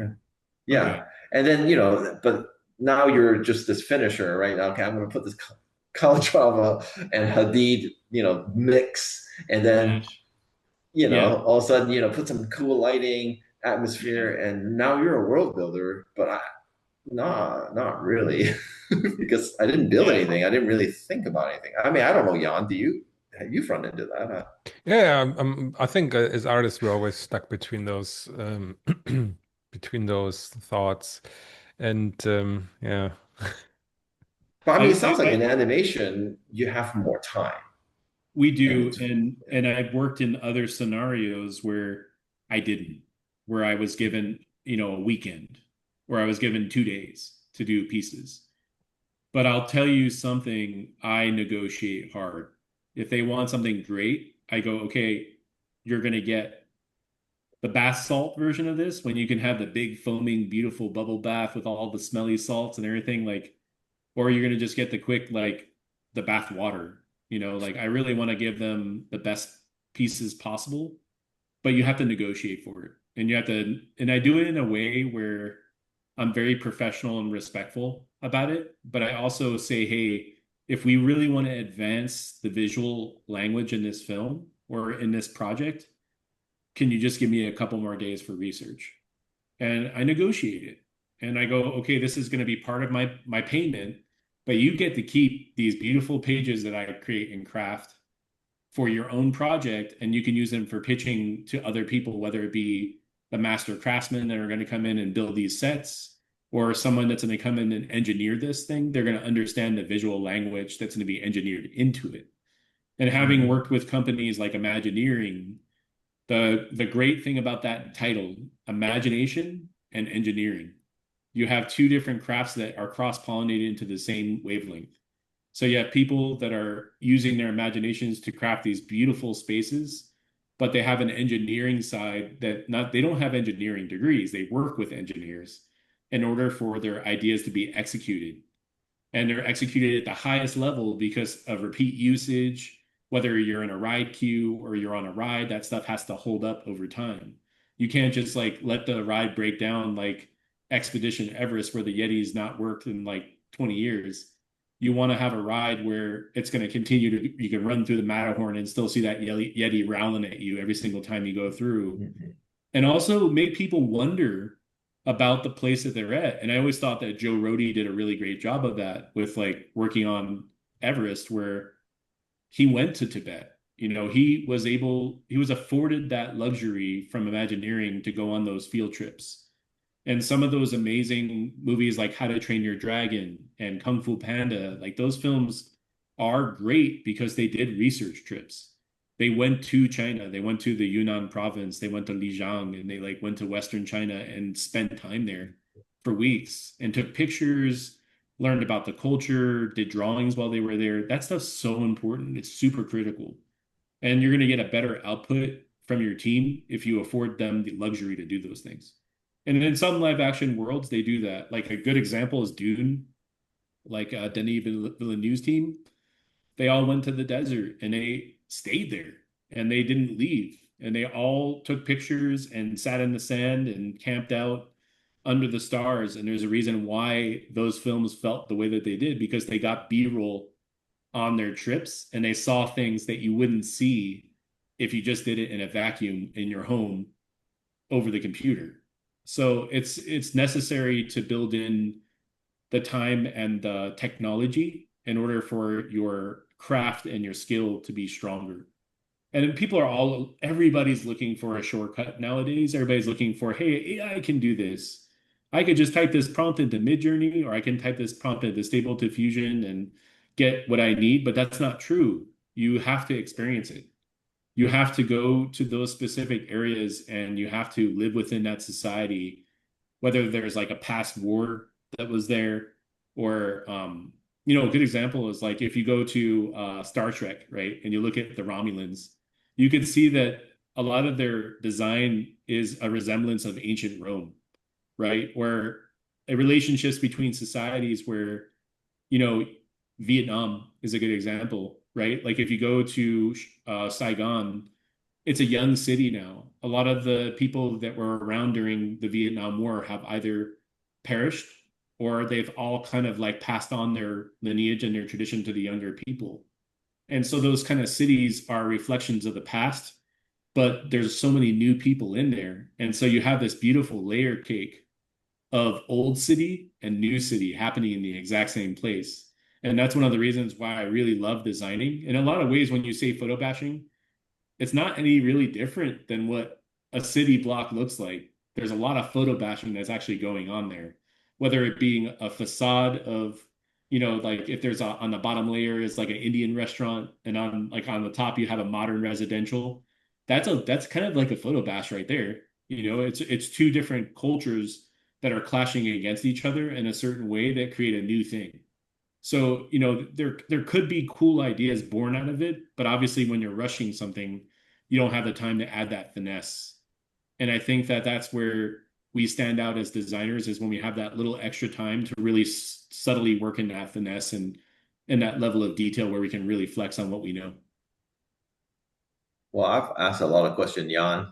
yeah, yeah. Okay. And then but now you're just this finisher, right? Okay, I'm going to put this Calatrava and Hadid, mix, and then Mash. Yeah. all of a sudden, put some cool lighting, Yeah. atmosphere, and now you're a world builder. But not really, because I didn't build Yeah. anything. I didn't really think about anything. I mean, I don't know, Jan. Do you have you run into that? Huh? Yeah, I think as artists we're always stuck between those between those thoughts, and yeah, But I I, mean, it I, sounds like in I animation you have more time, we and do, it's and I've worked in other scenarios where I didn't, where I was given, a weekend, where I was given 2 days to do pieces. But I'll tell you something, I negotiate hard. If they want something great, I go, okay, you're gonna get the bath salt version of this, when you can have the big foaming, beautiful bubble bath with all the smelly salts and everything, like, or you're gonna just get the quick, like, the bath water. Like, I really want to give them the best pieces possible, but you have to negotiate for it. And I do it in a way where I'm very professional and respectful about it, but I also say, hey, if we really want to advance the visual language in this film or in this project, can you just give me a couple more days for research? And I negotiate it. And I go, okay, this is going to be part of my payment, but you get to keep these beautiful pages that I create and craft for your own project, and you can use them for pitching to other people, whether it be the master craftsmen that are going to come in and build these sets, or someone that's going to come in and engineer this thing. They're going to understand the visual language that's going to be engineered into it. And having Hmm. worked with companies like Imagineering, the great thing about that title, imagination and engineering, you have two different crafts that are cross-pollinated into the same wavelength. So you have people that are using their imaginations to craft these beautiful spaces, but they have an engineering side that not they don't have engineering degrees. They work with engineers in order for their ideas to be executed. And they're executed at the highest level because of repeat usage. Whether you're in a ride queue or you're on a ride, that stuff has to hold up over time. You can't just like let the ride break down like Expedition Everest where the Yeti's not worked in like 20 years. You want to have a ride where it's going to continue to, you can run through the Matterhorn and still see that Yeti growling at you every single time you go through, Hmm. and also make people wonder about the place that they're at. And I always thought that Joe Rohde did a really great job of that with like working on Everest, where he went to Tibet. He was afforded that luxury from Imagineering to go on those field trips. And some of those amazing movies like How to Train Your Dragon and Kung Fu Panda, like those films are great because they did research trips. They went to China, they went to the Yunnan province, they went to Lijiang, and they like went to Western China and spent time there for weeks and took pictures, learned about the culture, did drawings while they were there. That stuff's so important. It's super critical. And you're going to get a better output from your team if you afford them the luxury to do those things. And in some live action worlds, they do that. Like a good example is Dune, like Denis Villeneuve's team. They all went to the desert and they stayed there and they didn't leave. And they all took pictures and sat in the sand and camped out under the stars. And there's a reason why those films felt the way that they did, because they got B-roll on their trips and they saw things that you wouldn't see if you just did it in a vacuum in your home over the computer. So it's necessary to build in the time and the technology in order for your craft and your skill to be stronger. And people are everybody's looking for a shortcut nowadays. Everybody's looking for, hey, AI can do this. I could just type this prompt into Midjourney, or I can type this prompt into Stable Diffusion and get what I need. But that's not true. You have to experience it. You have to go to those specific areas and you have to live within that society, whether there's like a past war that was there, or a good example is like if you go to Star Trek, right, and you look at the Romulans, you can see that a lot of their design is a resemblance of ancient Rome, right? Where a relationships between societies where, you know, Vietnam is a good example, right? Like if you go to Saigon, it's a young city now. A lot of the people that were around during the Vietnam War have either perished or they've all kind of like passed on their lineage and their tradition to the younger people. And so those kind of cities are reflections of the past, but there's so many new people in there. And so you have this beautiful layer cake of old city and new city happening in the exact same place. And that's one of the reasons why I really love designing. In a lot of ways, when you say photo bashing, it's not any really different than what a city block looks like. There's a lot of photo bashing that's actually going on there, whether it being a facade of, like if there's on the bottom layer is like an Indian restaurant, and on the top you have a modern residential. That's kind of like a photo bash right there. It's two different cultures that are clashing against each other in a certain way that create a new thing. So, there could be cool ideas born out of it, but obviously when you're rushing something, you don't have the time to add that finesse. And I think that that's where we stand out as designers, is when we have that little extra time to really subtly work in that finesse and that level of detail where we can really flex on what we know. Well, I've asked a lot of questions, Jan.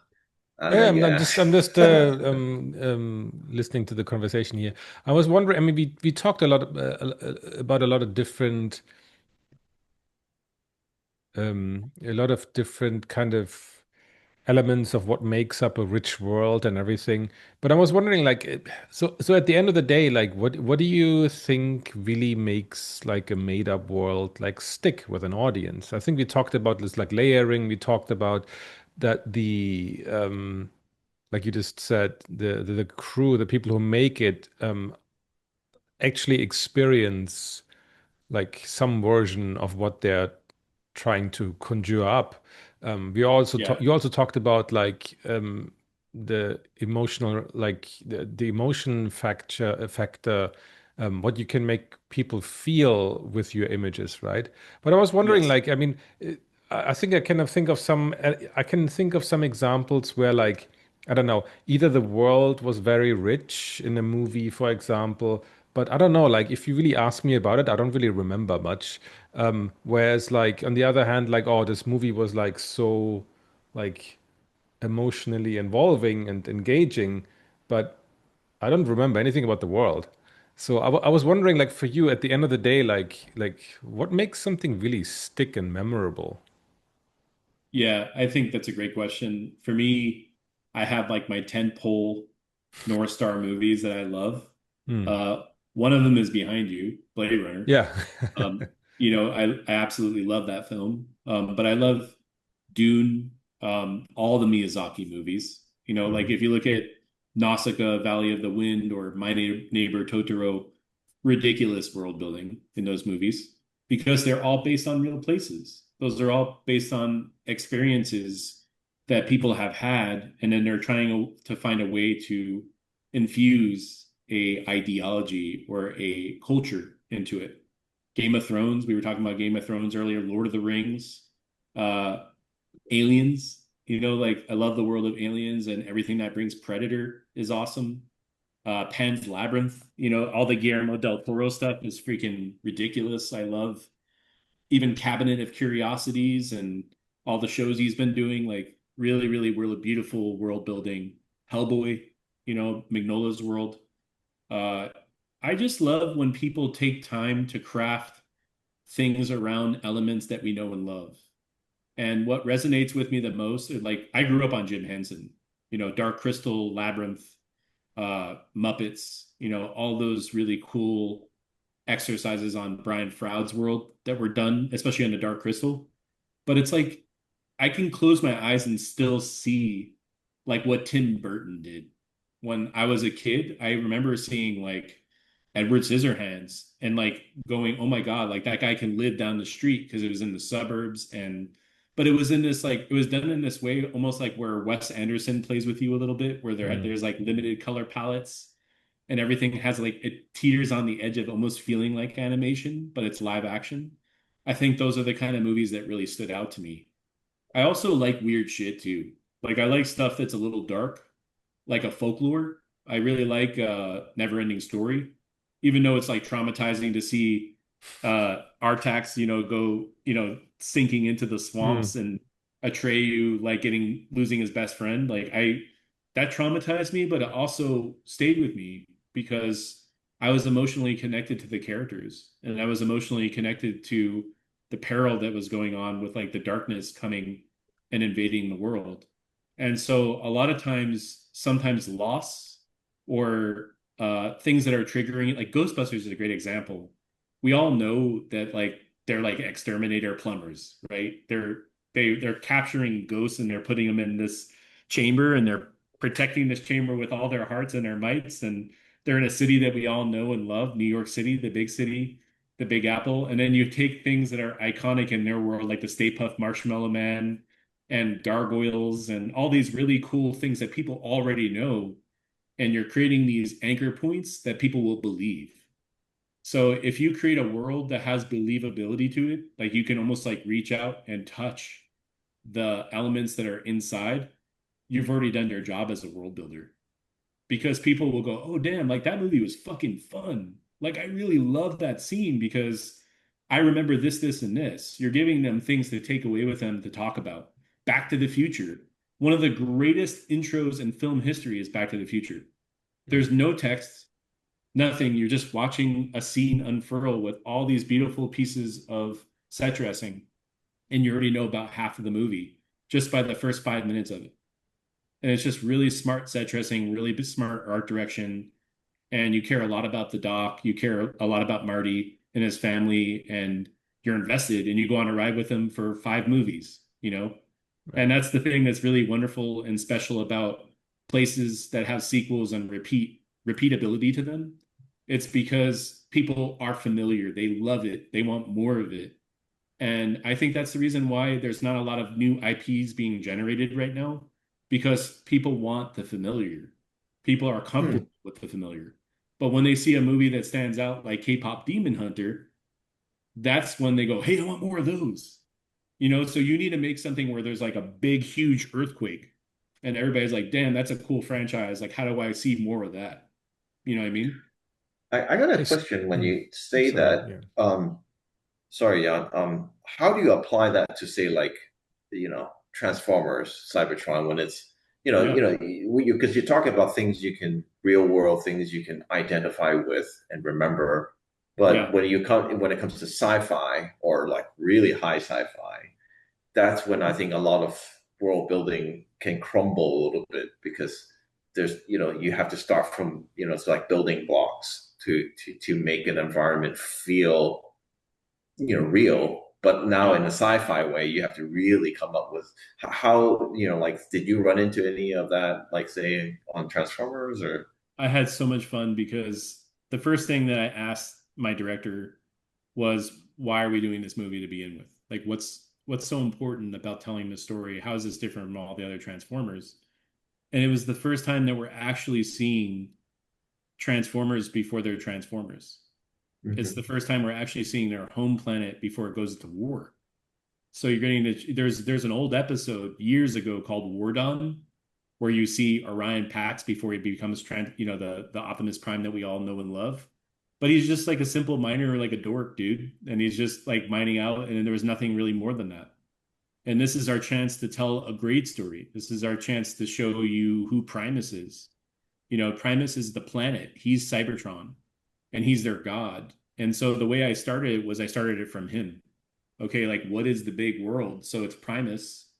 Yeah, Yeah. I'm just listening to the conversation here. I was wondering. I mean, we talked about a lot of different kind of elements of what makes up a rich world and everything. But I was wondering, like, so at the end of the day, like, what do you think really makes like a made up world like stick with an audience? I think we talked about this like layering. We talked about that like you just said, the crew, the people who make it, actually experience like some version of what they're trying to conjure up. Yeah. You also talked about like the emotional, like the emotion factor, what you can make people feel with your images, right? But I was wondering, Yes. like, I mean, I think I can think of some examples where like I don't know, either the world was very rich in a movie, for example, but I don't know, like if you really ask me about it, I don't really remember much. Whereas like on the other hand, like, oh, this movie was like so like emotionally involving and engaging, but I don't remember anything about the world. So I was wondering, like for you at the end of the day, like what makes something really stick and memorable? Yeah, I think that's a great question. For me, I have like my 10 pole North Star movies that I love. Hmm. Uh, One of them is Behind You, Blade Runner. Yeah. I absolutely love that film. But I love Dune, all the Miyazaki movies. Like Hmm. if you look at Nausicaa, Valley of the Wind, or Neighbor Totoro, ridiculous world building in those movies because they're all based on real places. Those are all based on experiences that people have had, and then they're trying to find a way to infuse a ideology or a culture into it. Game of Thrones, we were talking about Game of Thrones earlier, Lord of the Rings, uh, Aliens. Like I love the world of Aliens and everything that brings Predator is awesome. Pan's Labyrinth, all the Guillermo del Toro stuff is freaking ridiculous. I love even Cabinet of Curiosities and all the shows he's been doing, like really, really, really beautiful world building. Hellboy, Magnola's World. Uh, I just love when people take time to craft things around elements that we know and love. And what resonates with me the most, like I grew up on Jim Henson, Dark Crystal, Labyrinth, Muppets, all those really cool exercises on Brian Froud's world that were done, especially on the Dark Crystal. But it's like I can close my eyes and still see like what Tim Burton did. When I was a kid, I remember seeing like Edward Scissorhands and like going, oh my God, like that guy can live down the street because it was in the suburbs. But it was in this like, it was done in this way, almost like where Wes Anderson plays with you a little bit, where Hmm. there's like limited color palettes and everything has like, it teeters on the edge of almost feeling like animation, but it's live action. I think those are the kind of movies that really stood out to me. I also like weird shit too. Like I like stuff that's a little dark, like a folklore. I really like Never Ending Story, even though it's like traumatizing to see Artax, go, sinking into the Hmm. swamps and Atreyu like getting losing his best friend. Like I that traumatized me, but it also stayed with me because I was emotionally connected to the characters and I was emotionally connected to the peril that was going on with like the darkness coming and invading the world. And so a lot of times, sometimes loss or things that are triggering, like Ghostbusters is a great example. We all know that like they're like exterminator plumbers, right? They're capturing ghosts and they're putting them in this chamber and they're protecting this chamber with all their hearts and their mights. And they're in a city that we all know and love, New York City, the big city, the Big Apple. And then you take things that are iconic in their world, like the Stay Puft Marshmallow Man and gargoyles and all these really cool things that people already know. And you're creating these anchor points that people will believe. So if you create a world that has believability to it, like you can almost like reach out and touch the elements that are inside, you've already done your job as a world builder. Because people will go, oh, damn, like that movie was fucking fun. Like I really love that scene because I remember this, this, and this. You're giving them things to take away with them to talk about. Back to the Future. One of the greatest intros in film history is Back to the Future. Mm. There's no text, nothing. You're just watching a scene unfurl with all these beautiful pieces of set dressing, and you already know about half of the movie just by the first 5 minutes of it. And it's just really smart set dressing, really smart art direction, and you care a lot about the doc. You care a lot about Marty and his family, and you're invested, and you go on a ride with him for 5 movies, you know? Right. And that's the thing that's really wonderful and special about places that have sequels and repeatability to them. It's because people are familiar. They love it. They want more of it. And I think that's the reason why there's not a lot of new IPs being generated right now, because people want the familiar. People are Hmm. comfortable with the familiar. But when they see a movie that stands out like K-pop Demon Hunter, that's when they go, "Hey, I want more of those." So you need to make something where there's like a big, huge earthquake, and everybody's like, "Damn, that's a cool franchise. Like, how do I see more of that?" You know what I mean? I got a It's, question when mm, you say sorry. that. Yeah. Sorry, Jan. How do you apply that to say like, Transformers, Cybertron when it's, Yeah, because you're talking about things you can real world things you can identify with and remember, but yeah. when it comes to sci-fi or like really high sci-fi, that's when I think a lot of world building can crumble a little bit because you have to start from, it's like building blocks to make an environment feel real. But now Yeah. in a sci-fi way, you have to really come up with how, like, did you run into any of that, like say on Transformers or? I had so much fun because the first thing that I asked my director was, why are we doing this movie to begin with? Like, what's so important about telling the story? How is this different from all the other Transformers? And it was the first time that we're actually seeing Transformers before they're Transformers. It's the Mhm. first time we're actually seeing their home planet before it goes to war. So you're getting there's an old episode years ago called War Dawn, where you see Orion Pax before he becomes the Optimus Prime that we all know and love. But he's just like a simple miner, like a dork, dude, and he's just like mining out, and there was nothing really more than that. And this is our chance to tell a great story. This is our chance to show you who Primus is. Primus is the planet. He's Cybertron, and he's their god. And so the way I started it was I started it from him. Okay, like what is the big world? So it's Primus,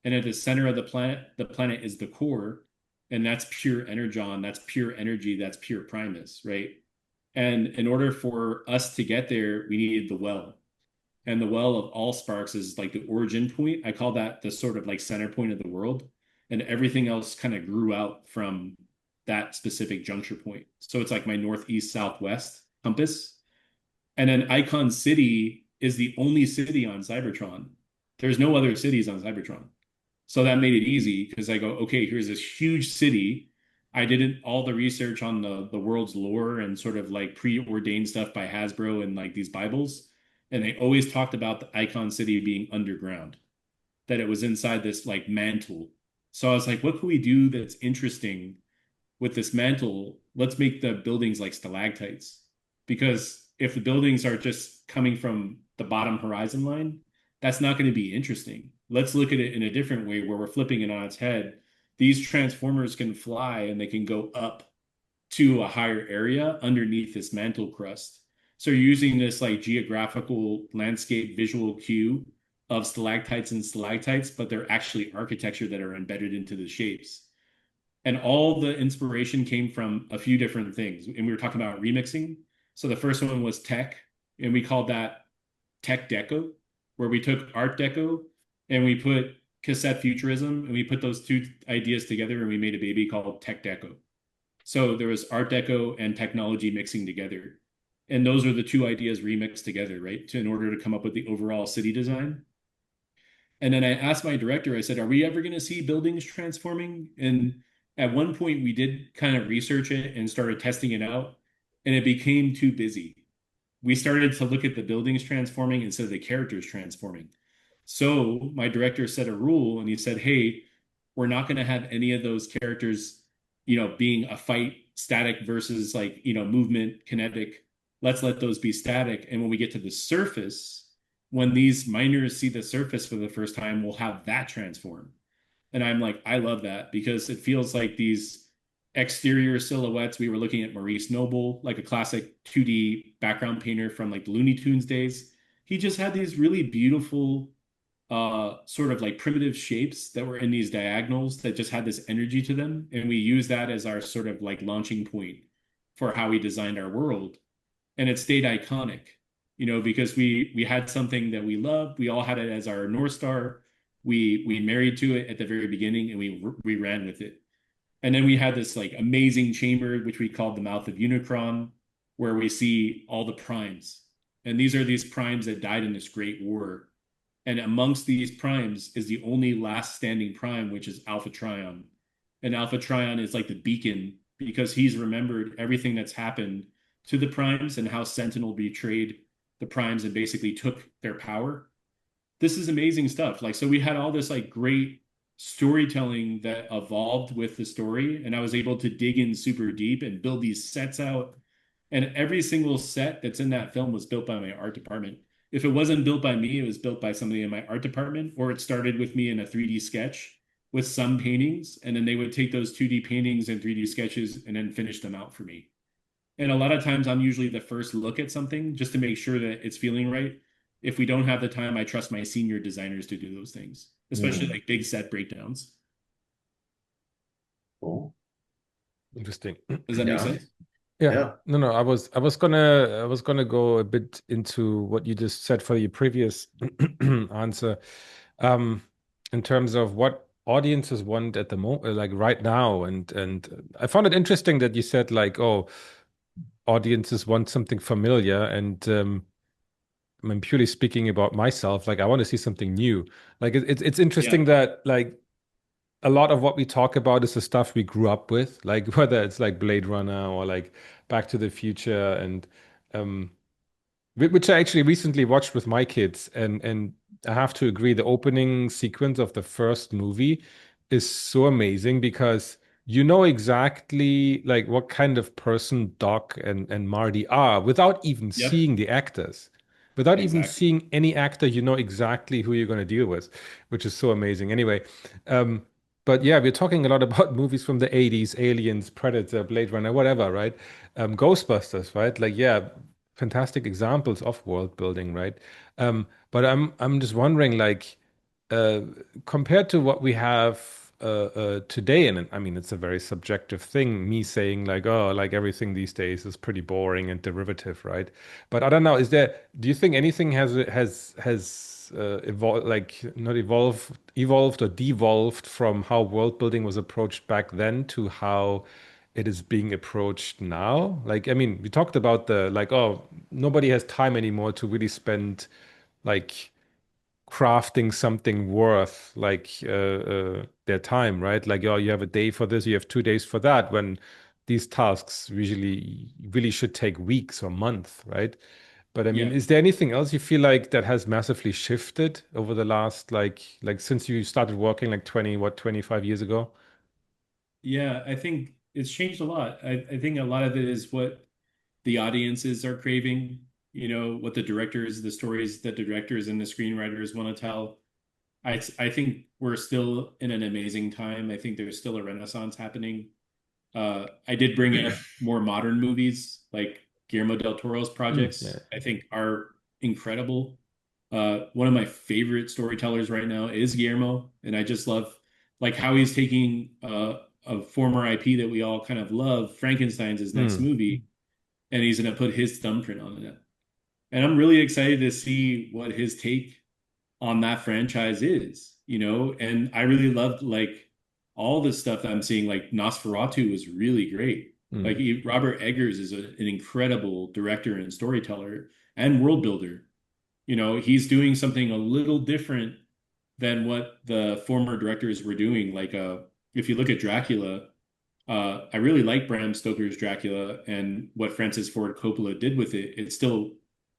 and at the center of the planet is the core, and that's pure energon, that's pure energy, that's pure Primus, right? And in order for us to get there, we needed the well. And the well of all sparks is like the origin point. I call that the sort of like center point of the world. And everything else kind of grew out from that specific juncture point. So it's like my northeast, southwest compass. And then Icon City is the only city on Cybertron. There's no other cities on Cybertron. So that made it easy because I go, okay, here's this huge city. I did all the research on the world's lore and sort of like preordained stuff by Hasbro and like these Bibles. And they always talked about the Icon City being underground, that it was inside this like mantle. So I was like, what can we do that's interesting with this mantle? Let's make the buildings like stalactites. Because if the buildings are just coming from the bottom horizon line, that's not going to be interesting. Let's look at it in a different way where we're flipping it on its head. These transformers can fly and they can go up to a higher area underneath this mantle crust. So you're using this like geographical landscape visual cue of stalactites and stalactites, but they're actually architecture that are embedded into the shapes. And all the inspiration came from a few different things. And we were talking about remixing. So the first one was tech, and we called that tech deco, where we took art deco and we put cassette futurism and we put those two ideas together and we made a baby called tech deco. So there was art deco and technology mixing together. And those are the two ideas remixed together, right? In order to come up with the overall city design. And then I asked my director, I said, are we ever going to see buildings transforming? And at one point, we did kind of research it and started testing it out, and it became too busy. We started to look at the buildings transforming instead of the characters transforming. So my director set a rule and he said, hey, we're not going to have any of those characters, being a fight static versus like, movement kinetic. Let's let those be static. And when we get to the surface, when these miners see the surface for the first time, we'll have that transform. And I'm like, I love that because it feels like these exterior silhouettes. We were looking at Maurice Noble, like a classic 2D background painter from like the Looney Tunes days. He just had these really beautiful sort of like primitive shapes that were in these diagonals that just had this energy to them. And we use that as our sort of like launching point for how we designed our world. And it stayed iconic, because we had something that we loved. We all had it as our North Star. We married to it at the very beginning and we ran with it. And then we had this like amazing chamber, which we called the Mouth of Unicron, where we see all the primes. And these are these primes that died in this great war. And amongst these primes is the only last standing prime, which is Alpha Trion. And Alpha Trion is like the beacon because he's remembered everything that's happened to the primes and how Sentinel betrayed the primes and basically took their power. This is amazing stuff. Like, so we had all this like great storytelling that evolved with the story, and I was able to dig in super deep and build these sets out. And every single set that's in that film was built by my art department. If it wasn't built by me, it was built by somebody in my art department, or it started with me in a 3D sketch with some paintings, and then they would take those 2D paintings and 3D sketches and then finish them out for me. And a lot of times I'm usually the first look at something just to make sure that it's feeling right. If we don't have the time, I trust my senior designers to do those things, especially Mm, like big set breakdowns. cool. Interesting. Does that make Yeah. sense? Yeah. Yeah. No, no, I was gonna go a bit into what you just said for your previous answer. Um, in terms of what audiences want at the moment, like right now, and I found it interesting that you said like, oh, audiences want something familiar, and I mean, purely speaking about myself, like I want to see something new. Like it's Yeah. interesting that like a lot of what we talk about is the stuff we grew up with, like whether it's like Blade Runner or like Back to the Future, and um, which I actually recently watched with my kids, and I have to agree, the opening sequence of the first movie is so amazing because you know exactly like what kind of person Doc and Marty are without even Yep. seeing the actors. Without even Exactly. seeing any actor, you know exactly who you're going to deal with, which is so amazing. Anyway, um, but yeah, we're talking a lot about movies from the 80s, Aliens, Predator, Blade Runner, whatever, right? Ghostbusters, right? Like, yeah, fantastic examples of world building, right? But I'm just wondering, like, uh, compared to what we have today, and I mean, it's a very subjective thing, me saying like, oh, like everything these days is pretty boring and derivative, right? But I don't know, do you think anything has evolved, like not evolved or devolved from how world building was approached back then to how it is being approached now? Like, I mean, we talked about the like, oh, nobody has time anymore to really spend like crafting something worth like their time, right? Like, oh, you have a day for this, you have 2 days for that, when these tasks usually really should take weeks or months, right? But I mean, Yeah. is there anything else you feel like that has massively shifted over the last like since you started working like 25 years ago? Yeah. I think it's changed a lot. I think a lot of it is what the audiences are craving, what the directors, the stories that the directors and the screenwriters want to tell. I think we're still in an amazing time. I think there's still a renaissance happening. I did bring up more modern movies like Guillermo del Toro's Mm, yeah. projects. I think are incredible. One of my favorite storytellers right now is Guillermo, and I just love like how he's taking a former IP that we all kind of love, Frankenstein's his next Mm, movie, and he's going to put his thumbprint on it. And I'm really excited to see what his take on that franchise is, and I really loved like all the stuff that I'm seeing. Like Nosferatu was really great. Like mm, Robert Eggers is an incredible director and storyteller and world builder. He's doing something a little different than what the former directors were doing. Like if you look at Dracula, I really like Bram Stoker's Dracula and what Francis Ford Coppola did with it. It still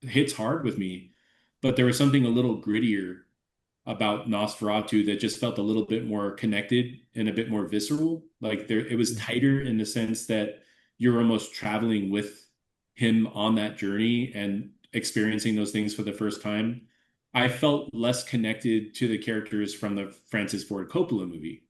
hits hard with me, but there was something a little grittier about Nosferatu that just felt a little bit more connected and a bit more visceral. Like it was tighter in the sense that you're almost traveling with him on that journey and experiencing those things for the first time. I felt less connected to the characters from the Francis Ford Coppola movie.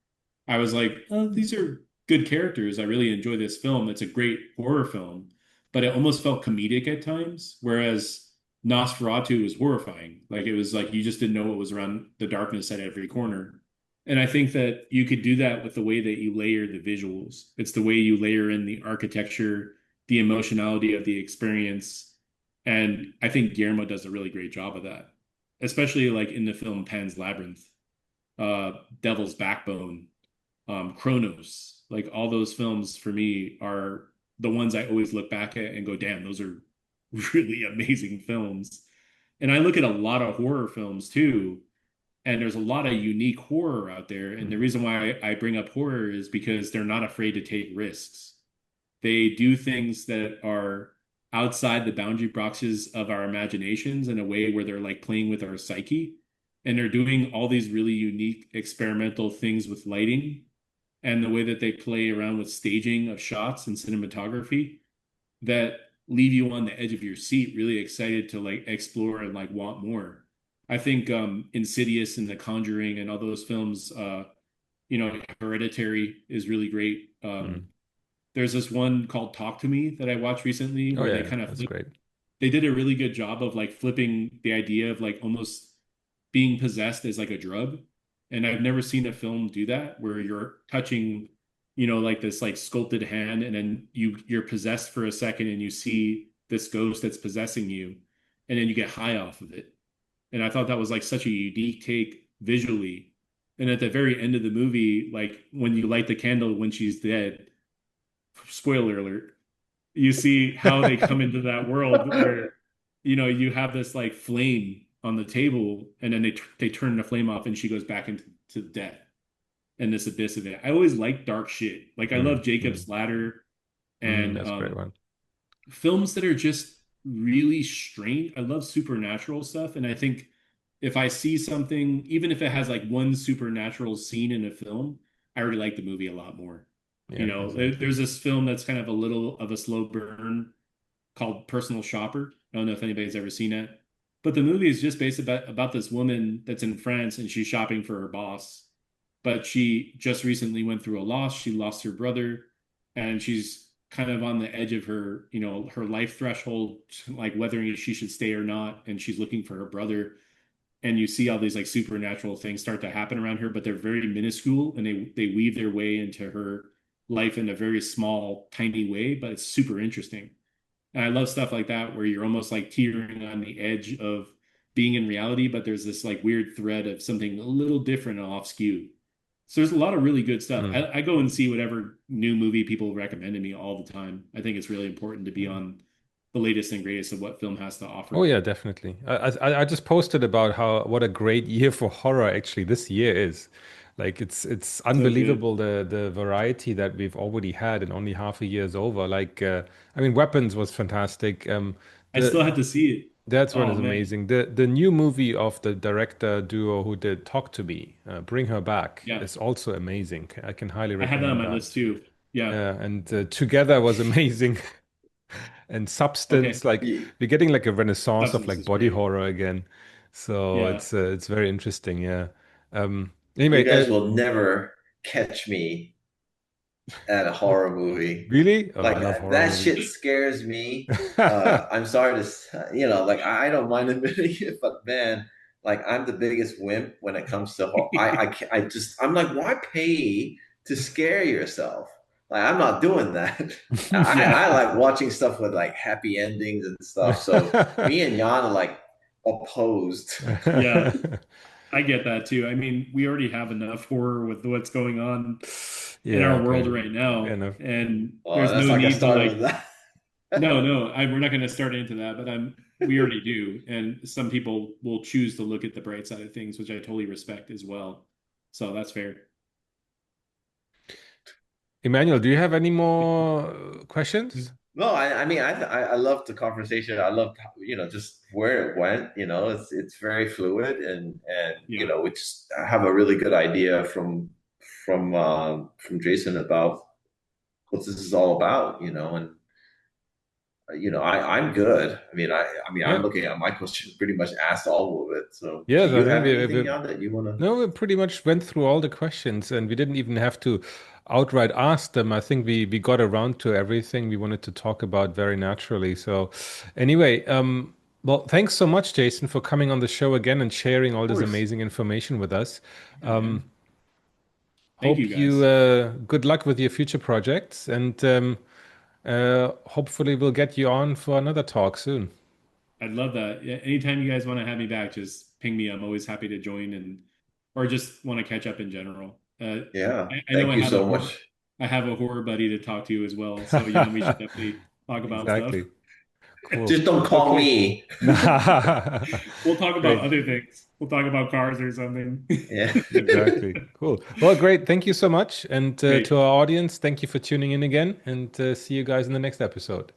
I was like, oh, these are good characters. I really enjoy this film. It's a great horror film, but it almost felt comedic at times, whereas Nosferatu was horrifying. Like it was like you just didn't know what was around the darkness at every corner. And I think that you could do that with the way that you layer the visuals. It's the way you layer in the architecture, the emotionality of the experience. And I think Guillermo does a really great job of that, especially like in the film Pan's Labyrinth, Devil's Backbone, Chronos. Like all those films for me are the ones I always look back at and go, damn, those are really amazing films. And I look at a lot of horror films too, and there's a lot of unique horror out there. And the Mm. reason why I bring up horror is because they're not afraid to take risks. They do things that are outside the boundary boxes of our imaginations in a way where they're like playing with our psyche. And they're doing all these really unique experimental things with lighting and the way that they play around with staging of shots and cinematography that leave you on the edge of your seat, really excited to like explore and like want more. I think Insidious and The Conjuring and all those films, Hereditary is really great. Mm. There's this one called Talk to Me that I watched recently Oh where they yeah, kind of that's great. they did a really good job of like flipping the idea of like almost being possessed as like a drug. And I've never seen a film do that where you're touching, like this like sculpted hand and then you're possessed for a second and you see this ghost that's possessing you and then you get high off of it. And I thought that was like such a unique take visually. And at the very end of the movie, like when you light the candle when she's dead, spoiler alert, you see how they come into that world where you have this like flame on the table and then they turn the flame off and she goes back into the death and this abyss of it. I always like dark shit. Like I Mm. love Mm. Jacob's Ladder Mm, and that's a great one. films that are just really strange. I love supernatural stuff, and I think if I see something, even if it has like one supernatural scene in a film, I already like the movie a lot more. Yeah, exactly. There's this film that's kind of a little of a slow burn called Personal Shopper. I don't know if anybody's ever seen it, but the movie is just based about this woman that's in France and she's shopping for her boss, but she just recently went through a loss. She lost her brother, and she's kind of on the edge of her, her life threshold, like whether she should stay or not, and she's looking for her brother. And you see all these like supernatural things start to happen around her, but they're very minuscule and they weave their way into her life in a very small, tiny way, but it's super interesting. And I love stuff like that where you're almost like teetering on the edge of being in reality, but there's this like weird thread of something a little different and off skew. So there's a lot of really good stuff. Mm. I go and see whatever new movie people recommend to me all the time. I think it's really important to be Yeah. on the latest and greatest of what film has to Oh offer. yeah, definitely. I just posted about how what a great year for horror actually this year is. Like it's So good. unbelievable the variety that we've already had and only half a year's over. Like I mean, Weapons was fantastic. I still have The to see it. That's one Oh is man. amazing. The new movie of the director duo who did Talk to Me, Bring Her Back, Yeah. is also amazing. I can highly I had that on recommend my that. list too. Yeah. Yeah, and Together was amazing. And Substance, Okay. like You, we're getting like a renaissance of Substance like is body great. horror again. So Yeah. it's very interesting. Yeah. you Anyway, guys will never catch me at a horror movie. really? Oh, I Like love horror that movies. shit scares me. I'm sorry to, like I don't mind admitting it, but man, like I'm the biggest wimp when it comes to horror. I just I'm like, why pay to scare yourself? Like I'm not doing that. Yeah. I like watching stuff with like happy endings and stuff. So me and Jan are like opposed. Yeah. I get that too. I mean, we already have enough horror with what's going on in Yeah, our okay. world right Fair now, enough. and Well, there's that's no not gonna need to start like, with that. no, no, we're not going to start into that, but we already do, and some people will choose to look at the bright side of things, which I totally respect as well. So that's fair. Emmanuel, do you have any more questions? No, I mean, I love the conversation. I love, just where it went. It's very fluid, and Yeah. we just have a really good idea from Jason about what this is all about. And I'm good. I'm Yeah. looking at my questions, pretty much asked all of it. So, do Yes, I you think have anything, Jan, that you want to? no, we pretty much went through all the questions and we didn't even have to outright ask them. I think we got around to everything we wanted to talk about very naturally. So anyway, well, thanks so much, Jason, for coming on the show again and sharing Of all this course. amazing information with us. Yeah, man. Thank you Hope you guys. good luck with your future projects and hopefully we'll get you on for another talk soon. I'd love that. Yeah, anytime you guys want to have me back, just ping me. I'm always happy to join and or just want to catch up in general. Yeah. I know Thank you so much. I have a horror buddy to talk to as well. So we should definitely talk about stuff. Exactly. Cool. Just don't call Okay. me. We'll talk about Great. other things. We'll talk about cars or something. Yeah. Exactly. Cool. Well, great. Thank you so much. And to Great. our audience, thank you for tuning in again. And see you guys in the next episode.